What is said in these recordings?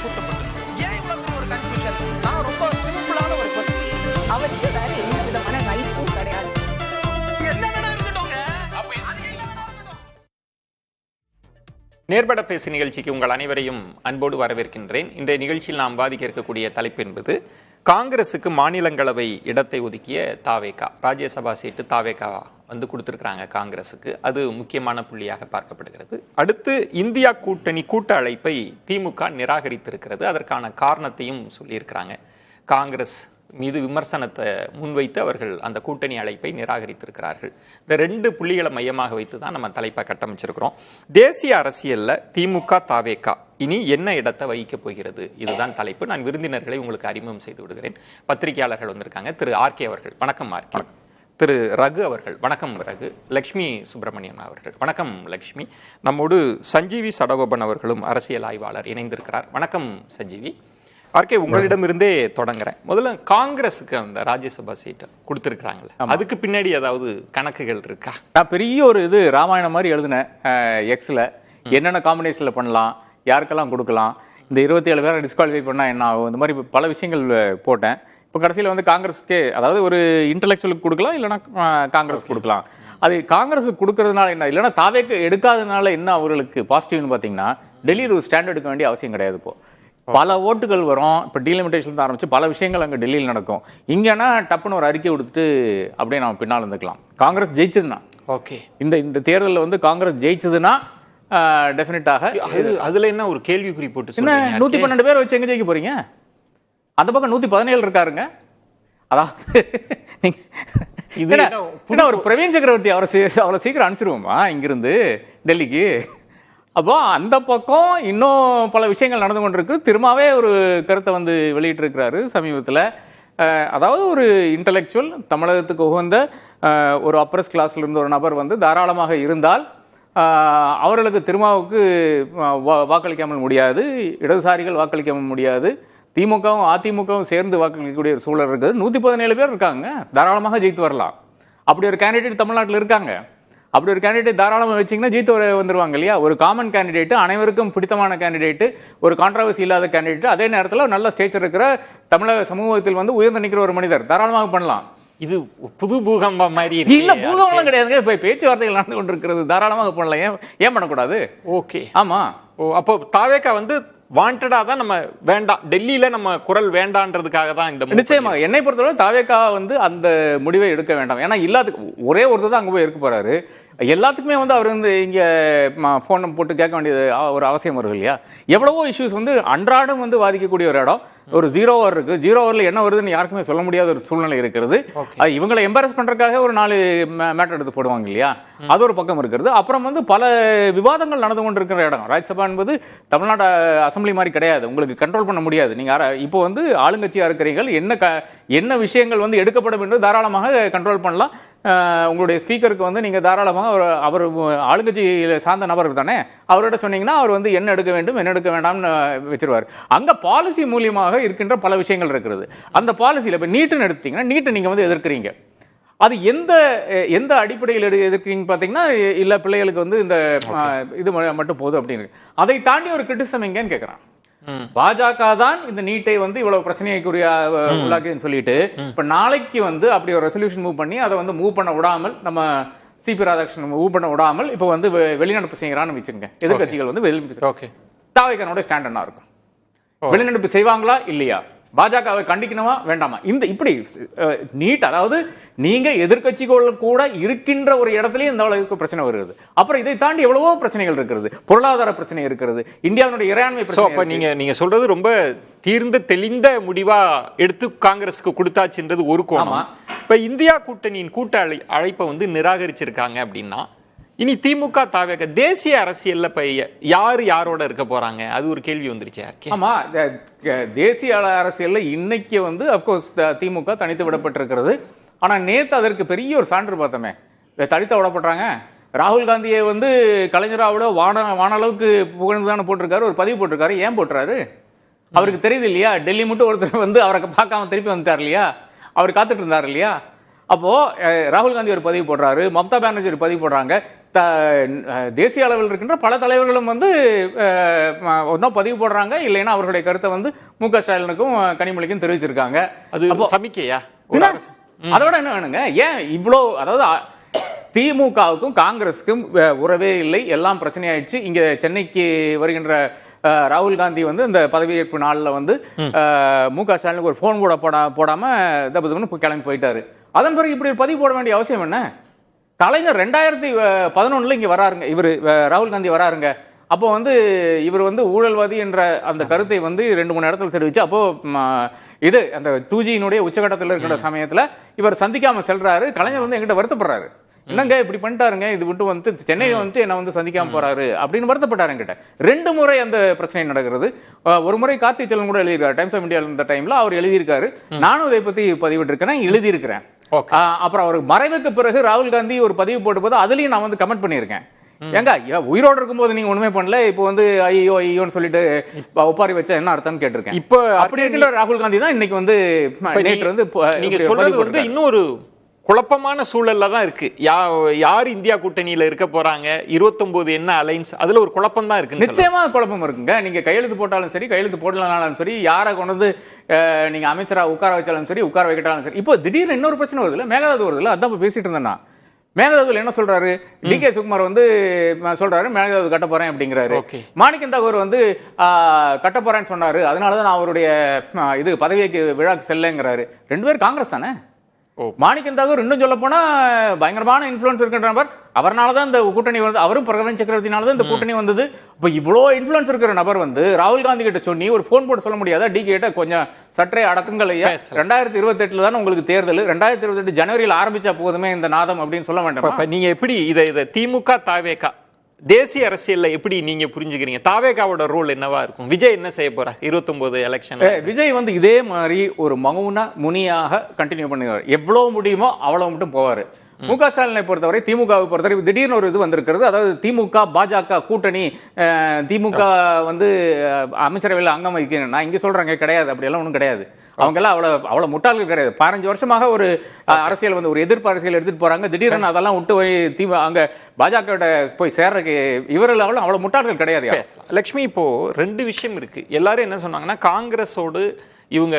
கூட்டப்பட்டது. ஏன் இவ்வளவு ஒரு கன்ஃபியூஷன்? நான் ரொம்ப சிம்பிளான ஒரு கொஸ்டின். அவருக்கு வேற எந்த விதமான ரைட்ஸும் கிடையாது. என்ன வேணா இருக்கட்டும்ங்க. அப்ப நேர்பட பேசு நிகழ்ச்சிக்கு உங்கள் அனைவரையும் அன்போடு வரவேற்கின்றேன். இன்றைய நிகழ்ச்சியில் நாம் வாதிக்க இருக்கக்கூடிய தலைப்பு என்பது காங்கிரசுக்கு மாநிலங்களவை இடத்தை ஒதுக்கிய தாவேகா. ராஜ்யசபா சீட்டு தாவேகா வந்து கொடுத்துருக்குறாங்க காங்கிரஸுக்கு. அது முக்கியமான புள்ளியாக பார்க்கப்படுகிறது. அடுத்து இந்தியா கூட்டணி கூட்ட அழைப்பை திமுக நிராகரித்திருக்கிறது. அதற்கான காரணத்தையும் சொல்லியிருக்கிறாங்க. காங்கிரஸ் மீது விமர்சனத்தை முன்வைத்து அவர்கள் அந்த கூட்டணி அழைப்பை நிராகரித்திருக்கிறார்கள். இந்த ரெண்டு புள்ளிகளை மையமாக வைத்து தான் நம்ம தலைப்பை கட்டமைச்சிருக்கிறோம். தேசிய அரசியல்ல திமுக தாவேகா இனி என்ன இடத்தை வகிக்கப் போகிறது, இதுதான் தலைப்பு. நான் விருந்தினர்களை உங்களுக்கு அறிமுகம் செய்து விடுகிறேன். பத்திரிகையாளர்கள் வந்திருக்காங்க. திரு ஆர்கே அவர்கள், வணக்கம் ஆர்கே. திரு ரகு அவர்கள், வணக்கம் ரகு. லக்ஷ்மி சுப்பிரமணியன் அவர்கள், வணக்கம் லக்ஷ்மி. நம்மோடு சஞ்சீவி சடகோபன் அவர்களும் அரசியல் ஆய்வாளர் இணைந்திருக்கிறார். வணக்கம் சஞ்சீவி. ஆர்கே, உங்களிடமிருந்தே தொடங்குறேன். முதல்ல காங்கிரஸுக்கு அந்த ராஜ்யசபா சீட்டை கொடுத்துருக்குறாங்களே, அதுக்கு பின்னாடி ஏதாவது கணக்குகள் இருக்கா? நான் பெரிய ஒரு ராமாயணம் மாதிரி எழுதினேன் எக்ஸில். என்னென்ன காம்பினேஷனில் பண்ணலாம், யாருக்கெல்லாம் கொடுக்கலாம், இந்த 27 பேரை டிஸ்குவாலிஃபை பண்ணால் என்ன ஆகும், இந்த மாதிரி பல விஷயங்கள் போட்டேன். இப்போ கடைசியில் வந்து காங்கிரஸுக்கே, அதாவது ஒரு இன்டலெக்சுவலுக்கு கொடுக்கலாம், இல்லைனா காங்கிரஸ் கொடுக்கலாம். அது காங்கிரஸுக்கு கொடுக்கறதுனால என்ன, இல்லைனா தாவேக்கு எடுக்காததுனால என்ன அவர்களுக்கு பாசிட்டிவ்னு பார்த்தீங்கன்னா, டெல்லியில் ஒரு ஸ்டாண்ட் எடுக்க வேண்டிய அவசியம் கிடையாது. இப்போ பல ஓட்டுகள் வரும். இப்போ டீலிமிட்டேஷன் ஆரம்பிச்சு பல விஷயங்கள் அங்கே டெல்லியில் நடக்கும். இங்கன்னா டப்புன்னு ஒரு அறிக்கை கொடுத்துட்டு அப்படியே நம்ம பின்னால் இருந்துக்கலாம். காங்கிரஸ் ஜெயிச்சதுன்னா, ஓகே, இந்த தேர்தலில் வந்து காங்கிரஸ் ஜெயிச்சதுன்னா டெஃபினட்டாக அதுல என்ன ஒரு கேள்விக்குறி போட்டு என்ன 112 பேர் வச்சு எங்க ஜெயிக்க போறீங்க? அந்த பக்கம் 117 இருக்காருங்க. அதாவது இது ஒரு பிரவீன் சக்கரவர்த்தி அவரை சீக்கிரம் அனுப்பிச்சிருவோமா இங்கிருந்து டெல்லிக்கு? அப்போ அந்த பக்கம் இன்னும் பல விஷயங்கள் நடந்து கொண்டிருக்கு. திரும்பவே ஒரு கருத்தை வந்து வெளியிட்டு இருக்கிறாரு சமீபத்தில். அதாவது ஒரு இன்டலெக்சுவல், தமிழகத்துக்கு உகந்த ஒரு அப்பரஸ் கிளாஸ்ல இருந்த ஒரு நபர் வந்து தாராளமாக இருந்தால் அவர்களுக்கு திருமாவுக்கு வாக்களிக்காமல் முடியாது, இடதுசாரிகள் வாக்களிக்காமல் முடியாது, திமுகவும் அதிமுகவும் சேர்ந்து வாக்களிக்கக்கூடிய ஒரு சூழல் இருக்குது. 117 பேர் இருக்காங்க, தாராளமாக ஜெயித்து வரலாம். அப்படி ஒரு கேண்டிடேட் தமிழ்நாட்டில் இருக்காங்க. அப்படி ஒரு கேண்டிடேட் தாராளமாக வச்சிங்கன்னா ஜெயித்து வந்துருவாங்க இல்லையா? ஒரு காமன் கேண்டிடேட், அனைவருக்கும் பிடித்தமான கேண்டிடேட், ஒரு கான்ட்ரவர்சி இல்லாத கேண்டிடேட், அதே நேரத்தில் நல்ல ஸ்டேச்சர் இருக்கிற தமிழக சமூகத்தில் வந்து உயர்ந்து நிற்கிற ஒரு மனிதர் தாராளமாக பண்ணலாம். இது புது பூகம்பம் மாதிரி இல்ல, பூகம்பம் கிடையாதுங்க. இப்ப பேச்சுவார்த்தைகள் நடந்து கொண்டிருக்கிறது, தாராளமாக பண்ணலாம். ஏன் பண்ணக்கூடாது? ஓகே, ஆமா. அப்போ தாவேகா வந்து வாண்டடா தான் நம்ம வேண்டாம், டெல்லியில நம்ம குரல் வேண்டான்றதுக்காக தான் இந்த நிச்சயமாக என்னை பொறுத்தவரை தாவேகா வந்து அந்த முடிவை எடுக்க வேண்டாம். ஏன்னா இல்லாத ஒரே ஒருத்தர் தான் அங்க போய் இருக்க போறாரு. எல்லாத்துக்குமே வந்து அவர் வந்து இங்க போன் போட்டு கேட்க வேண்டியது ஒரு அவசியம் வரும் இல்லையா? எவ்வளவோ இஷ்யூஸ் வந்து அன்றாடம் வந்து வாதிக்கக்கூடிய ஒரு இடம். ஒரு 0 ஓவர் இருக்கு. 0 ஓவர்ல என்ன வருதுன்னு யாருக்குமே சொல்ல முடியாத ஒரு சூழ்நிலை இருக்கிறது. அது இவங்களை எம்பாரஸ் பண்றதுக்காக ஒரு 4 மேட்டர் எடுத்து போடுவாங்க இல்லையா? அது ஒரு பக்கம் இருக்கிறது. அப்புறம் வந்து பல விவாதங்கள் நடந்து கொண்டிருக்கிற இடம். ராஜ்யசபா என்பது தமிழ்நாடு அசம்பிளி மாதிரி கிடையாது, உங்களுக்கு கண்ட்ரோல் பண்ண முடியாது. நீங்க இப்போ வந்து ஆளுங்கட்சியா இருக்கிறீர்கள், என்ன விஷயங்கள் வந்து எடுக்கப்படும் என்று தாராளமாக கண்ட்ரோல் பண்ணலாம். உங்களுடைய ஸ்பீக்கருக்கு வந்து நீங்க தாராளமாக அவர் ஆளுங்கட்சியில சார்ந்த நபர் தானே, அவர்கிட்ட சொன்னீங்கன்னா அவர் வந்து என்ன எடுக்க வேண்டும் என்ன எடுக்க வேண்டாம்னு வச்சிருவார். அங்க பாலிசி மூலியமாக இருக்கின்ற பல விஷயங்கள் இருக்கிறது. அந்த பாலிசியில இப்ப நீட்டுன்னு எடுத்தீங்கன்னா, நீட்டை நீங்க வந்து எதிர்க்கிறீங்க. அது எந்த அடிப்படையில் எதிர்க்கிறீங்க பார்த்தீங்கன்னா, இல்ல பிள்ளைகளுக்கு வந்து இந்த இது மட்டும் போதும் அப்படின்னு. அதை தாண்டி ஒரு கிரிட்டிசம் எங்கன்னு கேட்கறான். பாஜக தான் இந்த நீட்டை வந்து இவ்வளவு பிரச்சனைக்குரிய உள்ளாக்குன்னு சொல்லிட்டு இப்ப நாளைக்கு வந்து அப்படி ஒரு ரெசல்யூஷன் மூவ் பண்ணி அதை வந்து மூவ் பண்ண விடாமல், நம்ம சிபி ராதாகிருஷ்ணன் மூவ் பண்ண விடாமல் இப்ப வந்து வெளிநடப்பு செய்யறான்னு வச்சுங்க. எதிர்கட்சிகள் வந்து தாவேகானோட ஸ்டாண்ட் என்ன இருக்கும்? வெளிநடப்பு செய்வாங்களா இல்லையா? பாஜகவை கண்டிக்கணுமா வேண்டாமா? இப்படி நீட், அதாவது நீங்க எதிர்கட்சிகள் கூட இருக்கின்ற ஒரு இடத்துலயும் இந்த அளவுக்கு பிரச்சனை வருகிறது. அப்புறம் இதை தாண்டி எவ்வளவோ பிரச்சனைகள் இருக்கிறது. பொருளாதார பிரச்சனை இருக்கிறது, இந்தியாவுடைய இறையாண்மை பிரச்சனை. நீங்க சொல்றது ரொம்ப தீர்ந்த தெளிந்த முடிவா எடுத்து காங்கிரஸுக்கு கொடுத்தாச்சுன்றது ஒரு கோணம். இப்ப இந்தியா கூட்டணியின் கூட்ட அழைப்பை வந்து நிராகரிச்சிருக்காங்க அப்படின்னா, இனி திமுக தாவேக தேசிய அரசியல்ல யாரோட இருக்க போறாங்க, அது ஒரு கேள்வி வந்துருச்சு. ஆமா, தேசிய அரசியல்ல இன்னைக்கு வந்து அப்கோர்ஸ் திமுக தனித்து விடப்பட்டிருக்கிறது. ஆனா நேத்து அதற்கு பெரிய ஒரு சான்று பார்த்தோமே, தனித்து விடப்படுறாங்க. ராகுல் காந்தியை வந்து கலைஞராவோட வானளவுக்கு புகழ்ந்து தானே போட்டிருக்காரு, ஒரு பதிவு போட்டிருக்காரு. ஏன் போட்டுறாரு? அவருக்கு தெரியுது இல்லையா? டெல்லி மட்டும் ஒருத்தர் வந்து அவரை பார்க்காம திருப்பி வந்துட்டார் இல்லையா? அவர் காத்துட்டு இருந்தார் இல்லையா? அப்போ ராகுல் காந்தி ஒரு பதிவு போடுறாரு, மம்தா பானர்ஜி ஒரு பதிவு போடுறாங்க, தேசிய அளவில் இருக்கின்ற பல தலைவர்களும் வந்து ஒன்றும் பதிவு போடுறாங்க, இல்லைன்னா அவர்களுடைய கருத்தை வந்து மு.க. ஸ்டாலினுக்கும் கனிமொழிக்கும் தெரிவிச்சிருக்காங்க. அது சமிக்கையா? அதோட என்ன வேணுங்க? ஏன் இவ்வளோ, அதாவது திமுகவுக்கும் காங்கிரஸுக்கும் உறவே இல்லை, எல்லாம் பிரச்சனையாயிடுச்சு. இங்க சென்னைக்கு வருகின்ற ராகுல் காந்தி வந்து இந்த பதவியேற்பு நாளில் வந்து மு.க. ஸ்டாலினுக்கு ஒரு ஃபோன் கூட போடாம தப்பு கிளம்பி போயிட்டாரு. அதன் பிறகு இப்படி பதிவு போட வேண்டிய அவசியம் என்ன? கலைஞர் 2011 இங்க வராருங்க, இவர் ராகுல் காந்தி வராருங்க. அப்போ வந்து இவர் வந்து ஊழல்வாதி என்ற அந்த கருத்தை வந்து 2-3 இடத்துல தெரிவிச்சு, அப்போ இது அந்த 2G உச்சகட்டத்தில் இருக்கிற சமயத்துல இவர் சந்திக்காம செல்றாரு. கலைஞர் வந்து எங்கிட்ட வருத்தப்படுறாரு, என்னங்க இப்படி பண்ணிட்டாருங்க, இது விட்டு வந்து சென்னையை வந்து என்ன வந்து சந்திக்காம போறாரு அப்படின்னு வருத்தப்பட்டாரு என்கிட்ட. 2 முறை அந்த பிரச்சனை நடக்கிறது. ஒரு முறை கார்த்தி செல்வன் கூட எழுதியிருக்காரு, டைம்ஸ் ஆஃப் இந்தியா இந்த டைம்ல அவர் எழுதியிருக்காரு. நானும் இதை பத்தி பதிவிட்டு இருக்கிறேன், எழுதியிருக்கிறேன். அப்புறம் அவர் மறைவுக்கு பிறகு ராகுல் காந்தி ஒரு பதிவு போட்டு போது அதுலயும் நான் வந்து கமெண்ட் பண்ணியிருக்கேன். ஏங்க உயிரோடு இருக்கும்போது நீங்க ஒண்ணுமே பண்ணல, இப்போ வந்து ஐயோன்னு சொல்லிட்டு ஒப்பாரி வச்சா என்ன அர்த்தம்னு கேட்டிருக்கேன். இப்போ அப்படி இருக்கிற ராகுல் காந்தி தான் இன்னைக்கு வந்து நேற்று வந்து நீங்க சொல்றது வந்து இன்னொரு குழப்பமான சூழல்ல தான் இருக்கு. யார் இந்தியா கூட்டணியில இருக்க போறாங்க, 29 என்ன அலைன்ஸ், அதுல ஒரு குழப்பம் தான் இருக்கு. நிச்சயமா குழப்பம் இருக்குங்க. நீங்க கையெழுத்து போட்டாலும் சரி, கையெழுத்து போடலனாலும் சரி, யாரை கொண்டு வந்து நீங்க அமைச்சரா உட்கார வச்சாலும் சரி, உட்கார வைக்கட்டாலும் சரி. இப்போ திடீர்னு இன்னொரு பிரச்சனை வருதுல்ல, மேகதாது வருதுல்ல, அதான் பேசிட்டு இருந்தேன்னா. மேகதாதுல என்ன சொல்றாரு, டி.கே. சுகுமார் வந்து சொல்றாரு மேகதாது கட்ட போறேன் அப்படிங்கிறாரு. மாணிக்கம் தாகூர் வந்து கட்ட போறேன்னு சொன்னாரு, அதனாலதான் நான் அவருடைய இது பதவிக்கு விழாக்கு செல்லுங்கிறாரு. 2 பேரும் காங்கிரஸ் தானே. மாணிக்கம் தாகூர் இன்னும் சொல்ல போனா பயங்கரமான இன்ஃபுளுன்ஸ் இருக்கின்ற நபர், அவர்னாலதான் இந்த கூட்டணி வந்து, அவரும் பிரகவன் சக்கரவர்த்தினாலதான் இந்த கூட்டணி வந்தது. இப்ப இவ்வளோ இன்ஃபுளுன்ஸ் இருக்கிற நபர் வந்து ராகுல் காந்தி கிட்ட சொன்னி ஒரு போன் போட்டு சொல்ல முடியாதா, டி.கே. கிட்ட கொஞ்சம் சற்றே அடக்குங்கள் ஐயா, 2028 தானே உங்களுக்கு தேர்தல், 2028 ஜனவரியில் ஆரம்பிச்சா போதுமே இந்த நாதம் அப்படின்னு சொல்ல வேண்டாம். நீங்க எப்படி இதை திமுக தாவேகா தேசிய அரசியல்ல எப்படி நீங்க புரிஞ்சுக்கிறீங்க? தாவேகாவோட ரோல் என்னவா இருக்கும்? விஜய் என்ன செய்ய போறார் 29 எலெக்ஷன்? விஜய் வந்து இதே மாதிரி ஒரு மௌன முனியாக கண்டினியூ பண்ணுவார். எவ்வளவு முடியுமோ அவ்வளவு மட்டும் போவாரு. மு.க. ஸ்டாலினை பொறுத்தவரை, திமுகவை பொறுத்தவரை திடீர்னு ஒரு இது வந்திருக்கிறது. அதாவது திமுக பாஜக கூட்டணி, திமுக வந்து அமைச்சரவையில் அங்கம் வகிக்கணும். நான் இங்க சொல்றேங்க, கிடையாது, அப்படி எல்லாம் ஒன்றும் கிடையாது. அவங்க எல்லாம் அவ்வளவு முட்டாள்கள் கிடையாது. 15 வருஷமாக ஒரு அரசியல் வந்து ஒரு எதிர்ப்பு அரசியல் எடுத்துட்டு போறாங்க. திடீர்னு அதெல்லாம் விட்டு போய் அங்க பாஜக போய் சேர்றதுக்கு இவர்கள் அவ்வளவு முட்டாள்கள் கிடையாது. லட்சுமி, இப்போ 2 விஷயம் இருக்கு. எல்லாரும் என்ன சொன்னாங்கன்னா, காங்கிரஸோடு இவங்க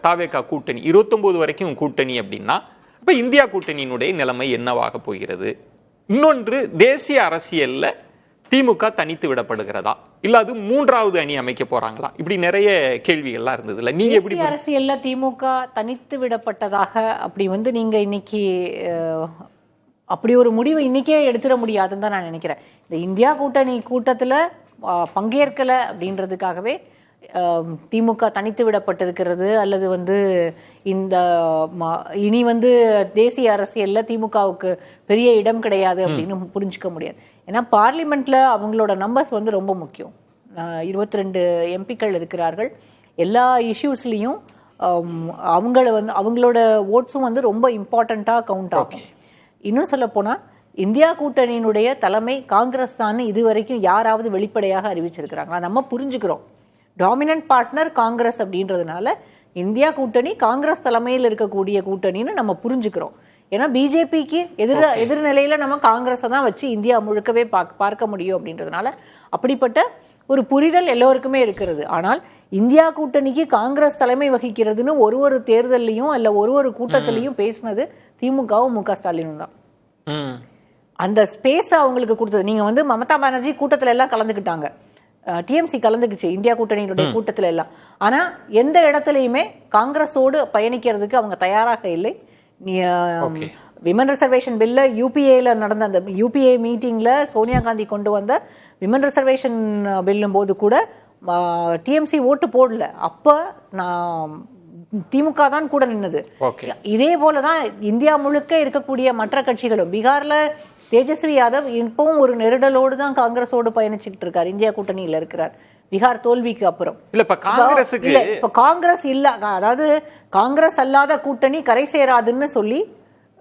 தாவேகா கூட்டணி 29 வரைக்கும் கூட்டணி அப்படின்னா, இப்ப இந்தியா கூட்டணியினுடைய நிலைமை என்னவாக போகிறது? இன்னொன்று, தேசிய அரசியல்ல திமுக தனித்து விடப்படுகிறதா, இல்ல அது 3வது அணி அமைக்க போறாங்களா? இப்படி நிறைய கேள்விகள்லாம் இருந்ததுல, நீங்க எப்படி அரசியல்ல திமுக தனித்து விடப்பட்டதாக அப்படி வந்து நீங்க இன்னைக்கு அப்படி ஒரு முடிவை இன்னைக்கே எடுத்துட முடியாதுன்னு தான் நான் நினைக்கிறேன். இந்த இந்தியா கூட்டணி கூட்டத்துல பங்கேற்கல அப்படின்றதுக்காகவே திமுக தனித்து விடப்பட்டிருக்கிறது, அல்லது வந்து இந்த இனி வந்து தேசிய அரசியல்ல திமுகவுக்கு பெரிய இடம் கிடையாது அப்படின்னு புரிஞ்சுக்க முடியாது. ஏன்னா பார்லிமெண்ட்ல அவங்களோட நம்பர்ஸ் வந்து ரொம்ப முக்கியம். 22 எம்பிக்கள் இருக்கிறார்கள். எல்லா இஷ்யூஸ்லயும் அவங்களோட ஓட்ஸும் வந்து ரொம்ப இம்பார்ட்டண்டா கவுண்ட் ஆகும். இன்னும் சொல்ல போனா, இந்தியா கூட்டணியினுடைய தலைமை காங்கிரஸ் தான் இதுவரைக்கும் யாராவது வெளிப்படையாக அறிவிச்சிருக்கிறாங்க. நம்ம புரிஞ்சுக்கிறோம், டாமினன்ட் பார்ட்னர் காங்கிரஸ் அப்படின்றதுனால இந்தியா கூட்டணி காங்கிரஸ் தலைமையில் இருக்கக்கூடிய கூட்டணின்னு நம்ம புரிஞ்சுக்கிறோம். ஏன்னா பிஜேபிக்கு எதிர்நிலையில நம்ம காங்கிரஸை தான் வச்சு இந்தியா முழுக்கவே பார்க்க முடியும் அப்படின்றதுனால அப்படிப்பட்ட ஒரு புரிதல் எல்லோருக்குமே இருக்கிறது. ஆனால் இந்தியா கூட்டணிக்கு காங்கிரஸ் தலைமை வகிக்கிறதுன்னு ஒரு தேர்தலையும் அல்ல ஒரு கூட்டத்திலையும் பேசினது திமுகவும் மு.க. ஸ்டாலினும் தான். அந்த ஸ்பேஸ் அவங்களுக்கு கொடுத்தது. நீங்க வந்து மமதா பானர்ஜி கூட்டத்துல எல்லாம் கலந்துக்கிட்டாங்க, டிஎம்சி கலந்துக்குச்சு இந்தியா கூட்டணியினுடைய கூட்டத்துல எல்லாம். ஆனா எந்த இடத்துலயுமே காங்கிரஸோடு பயணிக்கிறதுக்கு அவங்க தயாராக இல்லை. விமன் ரிசர்வேஷன் பில்ல யூபிஏல நடந்த அந்த யூபிஏ மீட்டிங்ல சோனியா காந்தி கொண்டு வந்த விமன் ரிசர்வேஷன் பில்லும் போது கூட டிஎம்சி ஓட்டு போடல. அப்ப நான் திமுக தான் கூட நின்னது. இதே போலதான் இந்தியா முழுக்க இருக்கக்கூடிய மற்ற கட்சிகளும். பீகார்ல தேஜஸ்வி யாதவ் இப்பவும் ஒரு நெருடலோடு தான் காங்கிரஸோடு பயணிச்சுட்டு இருக்காரு, இந்தியா கூட்டணியில இருக்கிறார். பீகார் தோல்விக்கு அப்புறம் இப்ப காங்கிரஸ் இல்ல, அதாவது காங்கிரஸ் அல்லாத கூட்டணி கரை சேராதுன்னு சொல்லி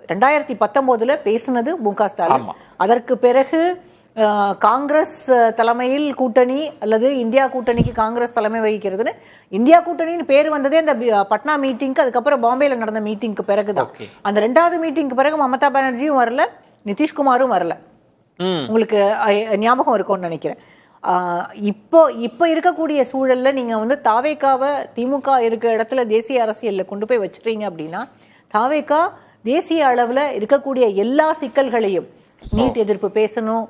2019 பேசினது மு.க. ஸ்டாலின். அதற்கு பிறகு காங்கிரஸ் தலைமையில் கூட்டணி அல்லது இந்தியா கூட்டணிக்கு காங்கிரஸ் தலைமை வகிக்கிறதுன்னு இந்தியா கூட்டணின்னு பேர் வந்ததே அந்த பட்னா மீட்டிங்க்கு, அதுக்கப்புறம் பாம்பேல நடந்த மீட்டிங்க்கு பிறகுதான். அந்த 2வது மீட்டிங்க்கு பிறகு மமதா பானர்ஜியும் வரல, நிதிஷ்குமாரும் வரல. உங்களுக்கு ஞாபகம் இருக்கும்னு நினைக்கிறேன். இப்போ இருக்கக்கூடிய சூழல்ல நீங்க வந்து தாவேகாவை திமுக இருக்க இடத்துல தேசிய அரசியல்ல கொண்டு போய் வச்சுட்டீங்க அப்படின்னா, தாவேகா தேசிய அளவுல இருக்கக்கூடிய எல்லா சிக்கல்களையும், நீட் எதிர்ப்பு பேசணும்,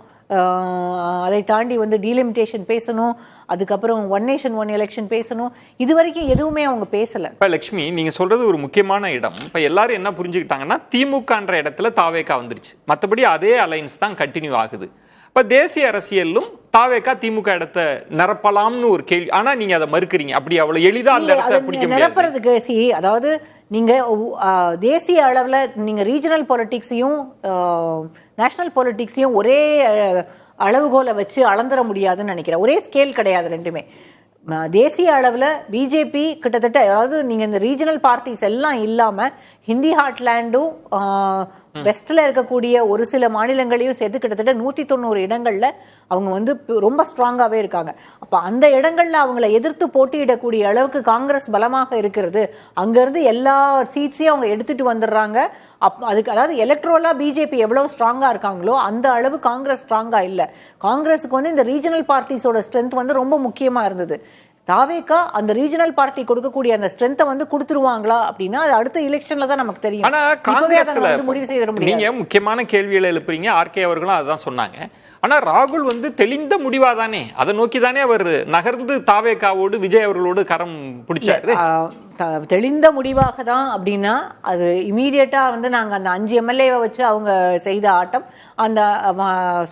அதை தாண்டி வந்து டீலிமிட்டேஷன் பேசணும், அதுக்கப்புறம் ஒன் நேஷன் ஒன் எலெக்ஷன் பேசணும், இது வரைக்கும் எதுவுமே அவங்க பேசல. இப்ப லட்சுமி, நீங்க சொல்றது ஒரு முக்கியமான இடம். இப்ப எல்லாரும் என்ன புரிஞ்சுக்கிட்டாங்கன்னா, திமுகன்ற இடத்துல தாவேகா வந்துருச்சு, மற்றபடி அதே அலைன்ஸ் தான் கண்டினியூ ஆகுது. இப்ப தேசிய அரசியலும் தாவேகா திமுக இடத்தை நிரப்பலாம்னு ஒரு கேள்வி. ஆனா நீங்க அதை மறுக்கிறீங்க. அப்படி அவ்வளவு எளிதா அந்த இடத்தை பிடிக்க முடியாது. நிரப்புறதுக்கு அதாவது நீங்க தேசிய அளவுல நீங்க ரீஜனல் பாலிடிக்ஸையும் நேஷனல் பாலிடிக்ஸையும் ஒரே அளவுகோலை வச்சு அளந்துட முடியாதுன்னு நினைக்கிறேன். ஒரே ஸ்கேல் கிடையாது ரெண்டுமே. தேசிய அளவுல பிஜேபி கிட்டத்தட்ட, அதாவது நீங்க இந்த ரீஜனல் பார்ட்டிஸ் எல்லாம் இல்லாம ஹிந்தி ஹார்ட்லேண்டும் வெஸ்ட்ல இருக்கக்கூடிய ஒரு சில மாநிலங்களையும் சேர்த்து கிட்டத்தட்ட 190 இடங்கள்ல அவங்க வந்து ரொம்ப ஸ்ட்ராங்காவே இருக்காங்க. அப்ப அந்த இடங்கள்ல அவங்களை எதிர்த்து போட்டியிடக்கூடிய அளவுக்கு காங்கிரஸ் பலமாக இருக்கிறது. அங்க இருந்து எல்லா சீட்ஸையும் அவங்க எடுத்துட்டு வந்துடுறாங்க. அதுக்கு அதாவது எலக்ட்ரோலா பிஜேபி எவ்வளவு ஸ்ட்ராங்கா இருக்காங்களோ அந்த அளவு காங்கிரஸ் ஸ்ட்ராங்கா இல்ல. காங்கிரஸுக்கு வந்து இந்த ரீஜனல் பார்ட்டிஸோட ஸ்ட்ரென்த் வந்து ரொம்ப முக்கியமா இருந்தது. தாவேகா அந்த ரீஜனல் பார்ட்டி கொடுக்கக்கூடிய அந்த ஸ்ட்ரென்த்தை வந்து கொடுத்துருவாங்களா அப்படின்னா அது அடுத்த எலெக்ஷன்ல தான் நமக்கு தெரியும். ஆனா காங்கிரஸ்ல முடிவு செய்ய முடியாது. நீங்க முக்கியமான கேள்விகளை எழுப்புறீங்க. ஆர்கே அவர்களும் அதான் சொன்னாங்க. ஆனா ராகுல் வந்து தெளிந்த முடிவா தானே அதை நோக்கி தானே அவர் நகர்ந்து தாவேகாவோடு விஜய் அவர்களோடு கரம் பிடிச்சாரு. தெளிந்த முடிவாக தான் அப்படின்னா அது இமீடியட்டா வந்து நாங்க அந்த 5 எம்எல்ஏவை வச்சு அவங்க செய்த ஆட்டம், அந்த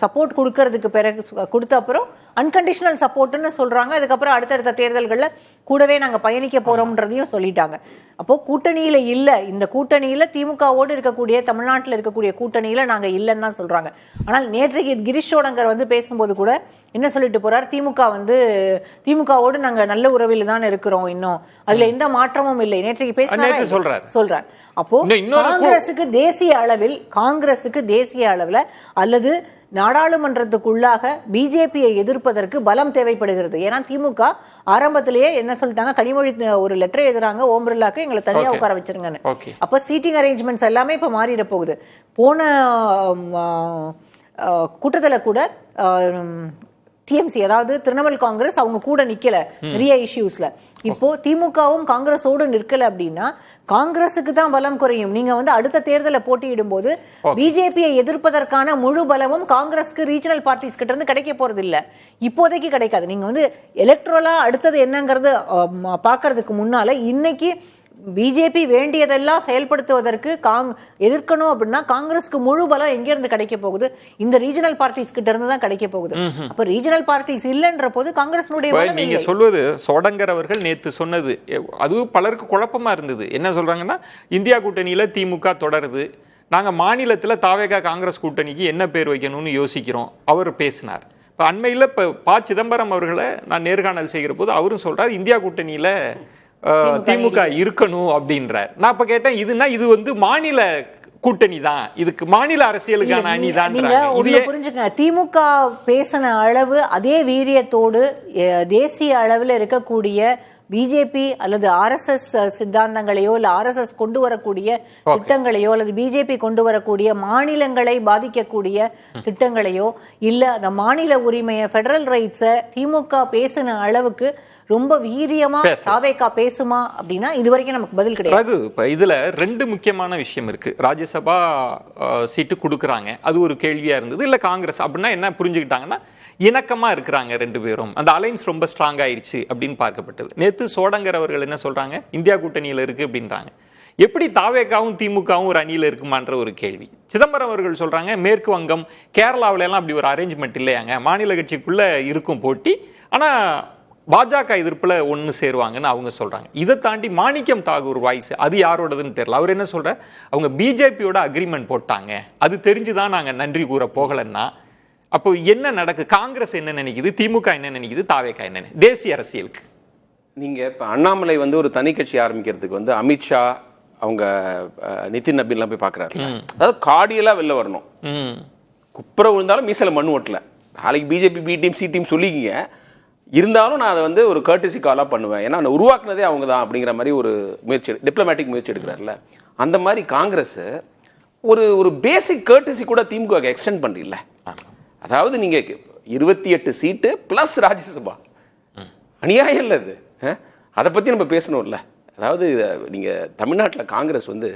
சப்போர்ட் கொடுக்கறதுக்கு பிறகு கொடுத்த அப்புறம் அன்கண்டிஷனல் சப்போர்ட்னு சொல்றாங்க. அதுக்கப்புறம் அடுத்தடுத்த தேர்தல்கள்ல கூடவே நாங்க பயணிக்க போறோம்ன்றதையும் சொல்லிட்டாங்க. அப்போ கூட்டணியில இல்ல, இந்த கூட்டணியில திமுகவோடு இருக்கக்கூடிய தமிழ்நாட்டில் இருக்கக்கூடிய கூட்டணியில நாங்க இல்லைன்னு தான் சொல்றாங்க. ஆனால் நேற்றைக்கு கிரீஷ் சோடங்கர் வந்து பேசும்போது கூட என்ன சொல்லிட்டு போறார், திமுகவோடு நாங்க நல்ல உறவில் தான் இருக்கிறோம், இன்னும் அதுல எந்த மாற்றமும் இல்லை. நேற்றைக்கு பேசினாரு சொல்றார். அப்போ காங்கிரசுக்கு தேசிய அளவில் அல்லது நாடாளுமன்றத்துக்குள்ளாக பிஜேபியை எதிர்ப்பதற்கு பலம் தேவைப்படுகிறது. ஏன்னா திமுக ஆரம்பத்திலேயே என்ன சொல்லிட்டாங்க, கனிமொழி ஒரு லெட்டர் எழுதுறாங்க, ஓம் பிர்லாக்கு எங்களை தனியா உட்கார வச்சிருங்கன்னு. அப்ப சீட்டிங் அரேஞ்ச்மெண்ட்ஸ் எல்லாமே இப்ப மாறிட போகுது. போன கூட்டத்துல கூட டிஎம்சி அதாவது திரிணாமுல் காங்கிரஸ் அவங்க கூட நிக்கல நிறைய இஷ்யூஸ்ல. இப்போ திமுகவும் காங்கிரஸோடு நிற்கல அப்படின்னா காங்கிரஸுக்கு தான் பலம் குறையும். நீங்க வந்து அடுத்த தேர்தலை போட்டியிடும் போது பிஜேபியை எதிர்ப்பதற்கான முழு பலமும் காங்கிரஸ்க்கு ரீஜனல் பார்ட்டிஸ் கிட்ட இருந்து கிடைக்க போறது இல்ல, இப்போதைக்கு கிடைக்காது. நீங்க வந்து எலக்ட்ரலா அடுத்தது என்னங்கிறது பாக்குறதுக்கு முன்னால இன்னைக்கு பிஜேபி வேண்டியதெல்லாம் செயல்படுத்துவதற்கு எதிர்க்கணும் அப்படின்னா காங்கிரஸ்க்கு முழு பலம் எங்க இருந்து கிடைக்க போகுது, இந்த ரீஜனல் பார்ட்டிஸ் கிட்ட இருந்து தான் கிடைக்க போகுது. அப்ப ரீஜனல் பார்ட்டிஸ் இல்லன்ற போது காங்கிரஸ்னுடைய நீங்க சொல்வது சோடங்கர் அவர்கள் நேத்து சொன்னது அது பலருக்கு குழப்பமா இருந்தது. என்ன சொல்றாங்கன்னா, இந்தியா கூட்டணியில திமுக தொடருது, நாங்க மாநிலத்துல தாவேகா காங்கிரஸ் கூட்டணிக்கு என்ன பேர் வைக்கணும்னு யோசிக்கிறோம் அவர் பேசினார். இப்ப அண்மையில இப்ப சிதம்பரம் அவர்களை நான் நேர்காணல் செய்கிற போது அவரும் சொல்றாரு இந்தியா கூட்டணியில திமுக இருக்கணும் அப்படின்றார். நான் இப்ப கேட்டேன், இது வந்து மாநில கூட்டணி தான், இதுக்கு மாநில அரசியலுக்கான அணி தான். புரிஞ்சுக்க, திமுக பேசின அளவு அதே வீரியத்தோடு தேசிய அளவில் இருக்கக்கூடிய பிஜேபி அல்லது ஆர்எஸ்எஸ் சித்தாந்தங்களையோ இல்ல ஆர்எஸ்எஸ் கொண்டு வரக்கூடிய திட்டங்களையோ அல்லது பிஜேபி கொண்டு வரக்கூடிய மாநிலங்களை பாதிக்கக்கூடிய திட்டங்களையோ இல்ல அந்த மாநில உரிமையை பெடரல் ரைட்ஸை திமுக பேசின அளவுக்கு ரொம்ப வீரியமா தாவேகா பேசுமா அப்படின்னா இதுவரைக்கும் நமக்கு பதில் கிடையாது. இப்ப இதுல 2 முக்கியமான விஷயம் இருக்கு. ராஜ்யசபா சீட்டு கொடுக்குறாங்க, அது ஒரு கேள்வியா இருந்தது. இல்ல காங்கிரஸ் அப்படின்னா என்ன புரிஞ்சுக்கிட்டாங்கன்னா இணக்கமா இருக்கிறாங்க 2 பேரும், அந்த அலைன்ஸ் ரொம்ப ஸ்ட்ராங் ஆயிடுச்சு அப்படின்னு பார்க்கப்பட்டது. நேத்து சோடங்கர் அவர்கள் என்ன சொல்றாங்க, இந்தியா கூட்டணியில இருக்கு அப்படின்றாங்க. எப்படி தாவேகாவும் திமுகவும் ஒரு அணியில இருக்குமான்ற ஒரு கேள்வி. சிதம்பரம் அவர்கள் சொல்றாங்க மேற்கு வங்கம் கேரளாவில எல்லாம் அப்படி ஒரு அரேஞ்ச்மெண்ட் இல்லையாங்க, மாநில கட்சிக்குள்ள இருக்கும் போட்டி, ஆனா பாஜக எதிர்ப்புல ஒன்னு சேருவாங்கன்னு அவங்க சொல்றாங்க. இதை தாண்டி மாணிக்கம் தாகூர் வாய்ஸ் அது யாரோடதுன்னு தெரியல. அவர் என்ன சொல்ற, அவங்க பிஜேபியோட அக்ரிமெண்ட் போட்டாங்க, அது தெரிஞ்சுதான் நாங்க நன்றி கூற போகலன்னா அப்போ என்ன நடக்கு? காங்கிரஸ் என்ன நினைக்குது, திமுக என்ன நினைக்குது, தாவேகா என்ன தேசிய அரசியலுக்கு? நீங்க இப்ப அண்ணாமலை வந்து ஒரு தனி கட்சி ஆரம்பிக்கிறதுக்கு வந்து அமித்ஷா அவங்க நிதின் நபீன்லாம் போய் பாக்குறாரு. அதாவது காடியெல்லாம் வெளில வரணும், குப்புற விழுந்தாலும் மீசல மண் ஓட்டல, நாளைக்கு BJP B team C team சொல்லிக்கிங்க, இருந்தாலும் நான் அதை வந்து ஒரு கர்டசி காலாக பண்ணுவேன். ஏன்னா நான் உருவாக்குனதே அவங்க தான் அப்படிங்கிற மாதிரி ஒரு முயற்சி, டிப்ளமேட்டிக் முயற்சி எடுக்கிறாருல. அந்த மாதிரி காங்கிரஸ் ஒரு பேசிக் கர்டசி கூட திமுக எக்ஸ்டெண்ட் பண்ணல. அதாவது நீங்கள் 28 சீட்டு ப்ளஸ் ராஜ்யசபா, அநியாயம் இல்லை அது. அதை பற்றி நம்ம பேசணும்ல. அதாவது நீங்கள் தமிழ்நாட்டில் காங்கிரஸ் வந்து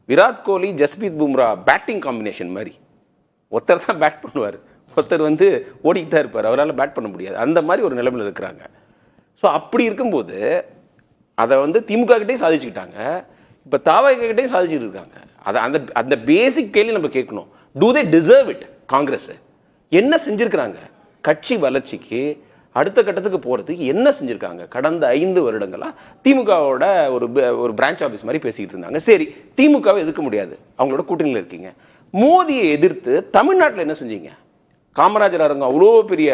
விராட் கோலி ஜஸ்பீத் பும்ரா பேட்டிங் காம்பினேஷன் மாதிரி, ஒருத்தர் தான் பேட் பண்ணுவார், ஒருத்தர் வந்து ஓடிக்கிட்டு தான் இருப்பார், அவரால் பேட் பண்ண முடியாது. அந்த மாதிரி ஒரு நிலைமையில் இருக்கிறாங்க. ஸோ அப்படி இருக்கும்போது அதை வந்து திமுக கிட்டே சாதிச்சுக்கிட்டாங்க, இப்போ தாவகிட்டையும் சாதிச்சுட்டு இருக்காங்க. அதை அந்த பேசிக் கேள்வி நம்ம கேட்கணும். Do they deserve it? Congress என்ன செஞ்சிருக்கிறாங்க கட்சி வளர்ச்சிக்கு, அடுத்த கட்டத்துக்கு போகிறதுக்கு என்ன செஞ்சுருக்காங்க? கடந்த 5 வருடங்களாக திமுகவோட ஒரு பிரான்ச் ஆஃபீஸ் மாதிரி பேசிக்கிட்டு இருந்தாங்க. சரி, திமுகவை எதிர்க்க முடியாது, அவங்களோட கூட்டணியில் இருக்கீங்க. மோதியை எதிர்த்து தமிழ்நாட்டில் என்ன செஞ்சீங்க? காமராஜர் அரங்கம் அவ்வளோ பெரிய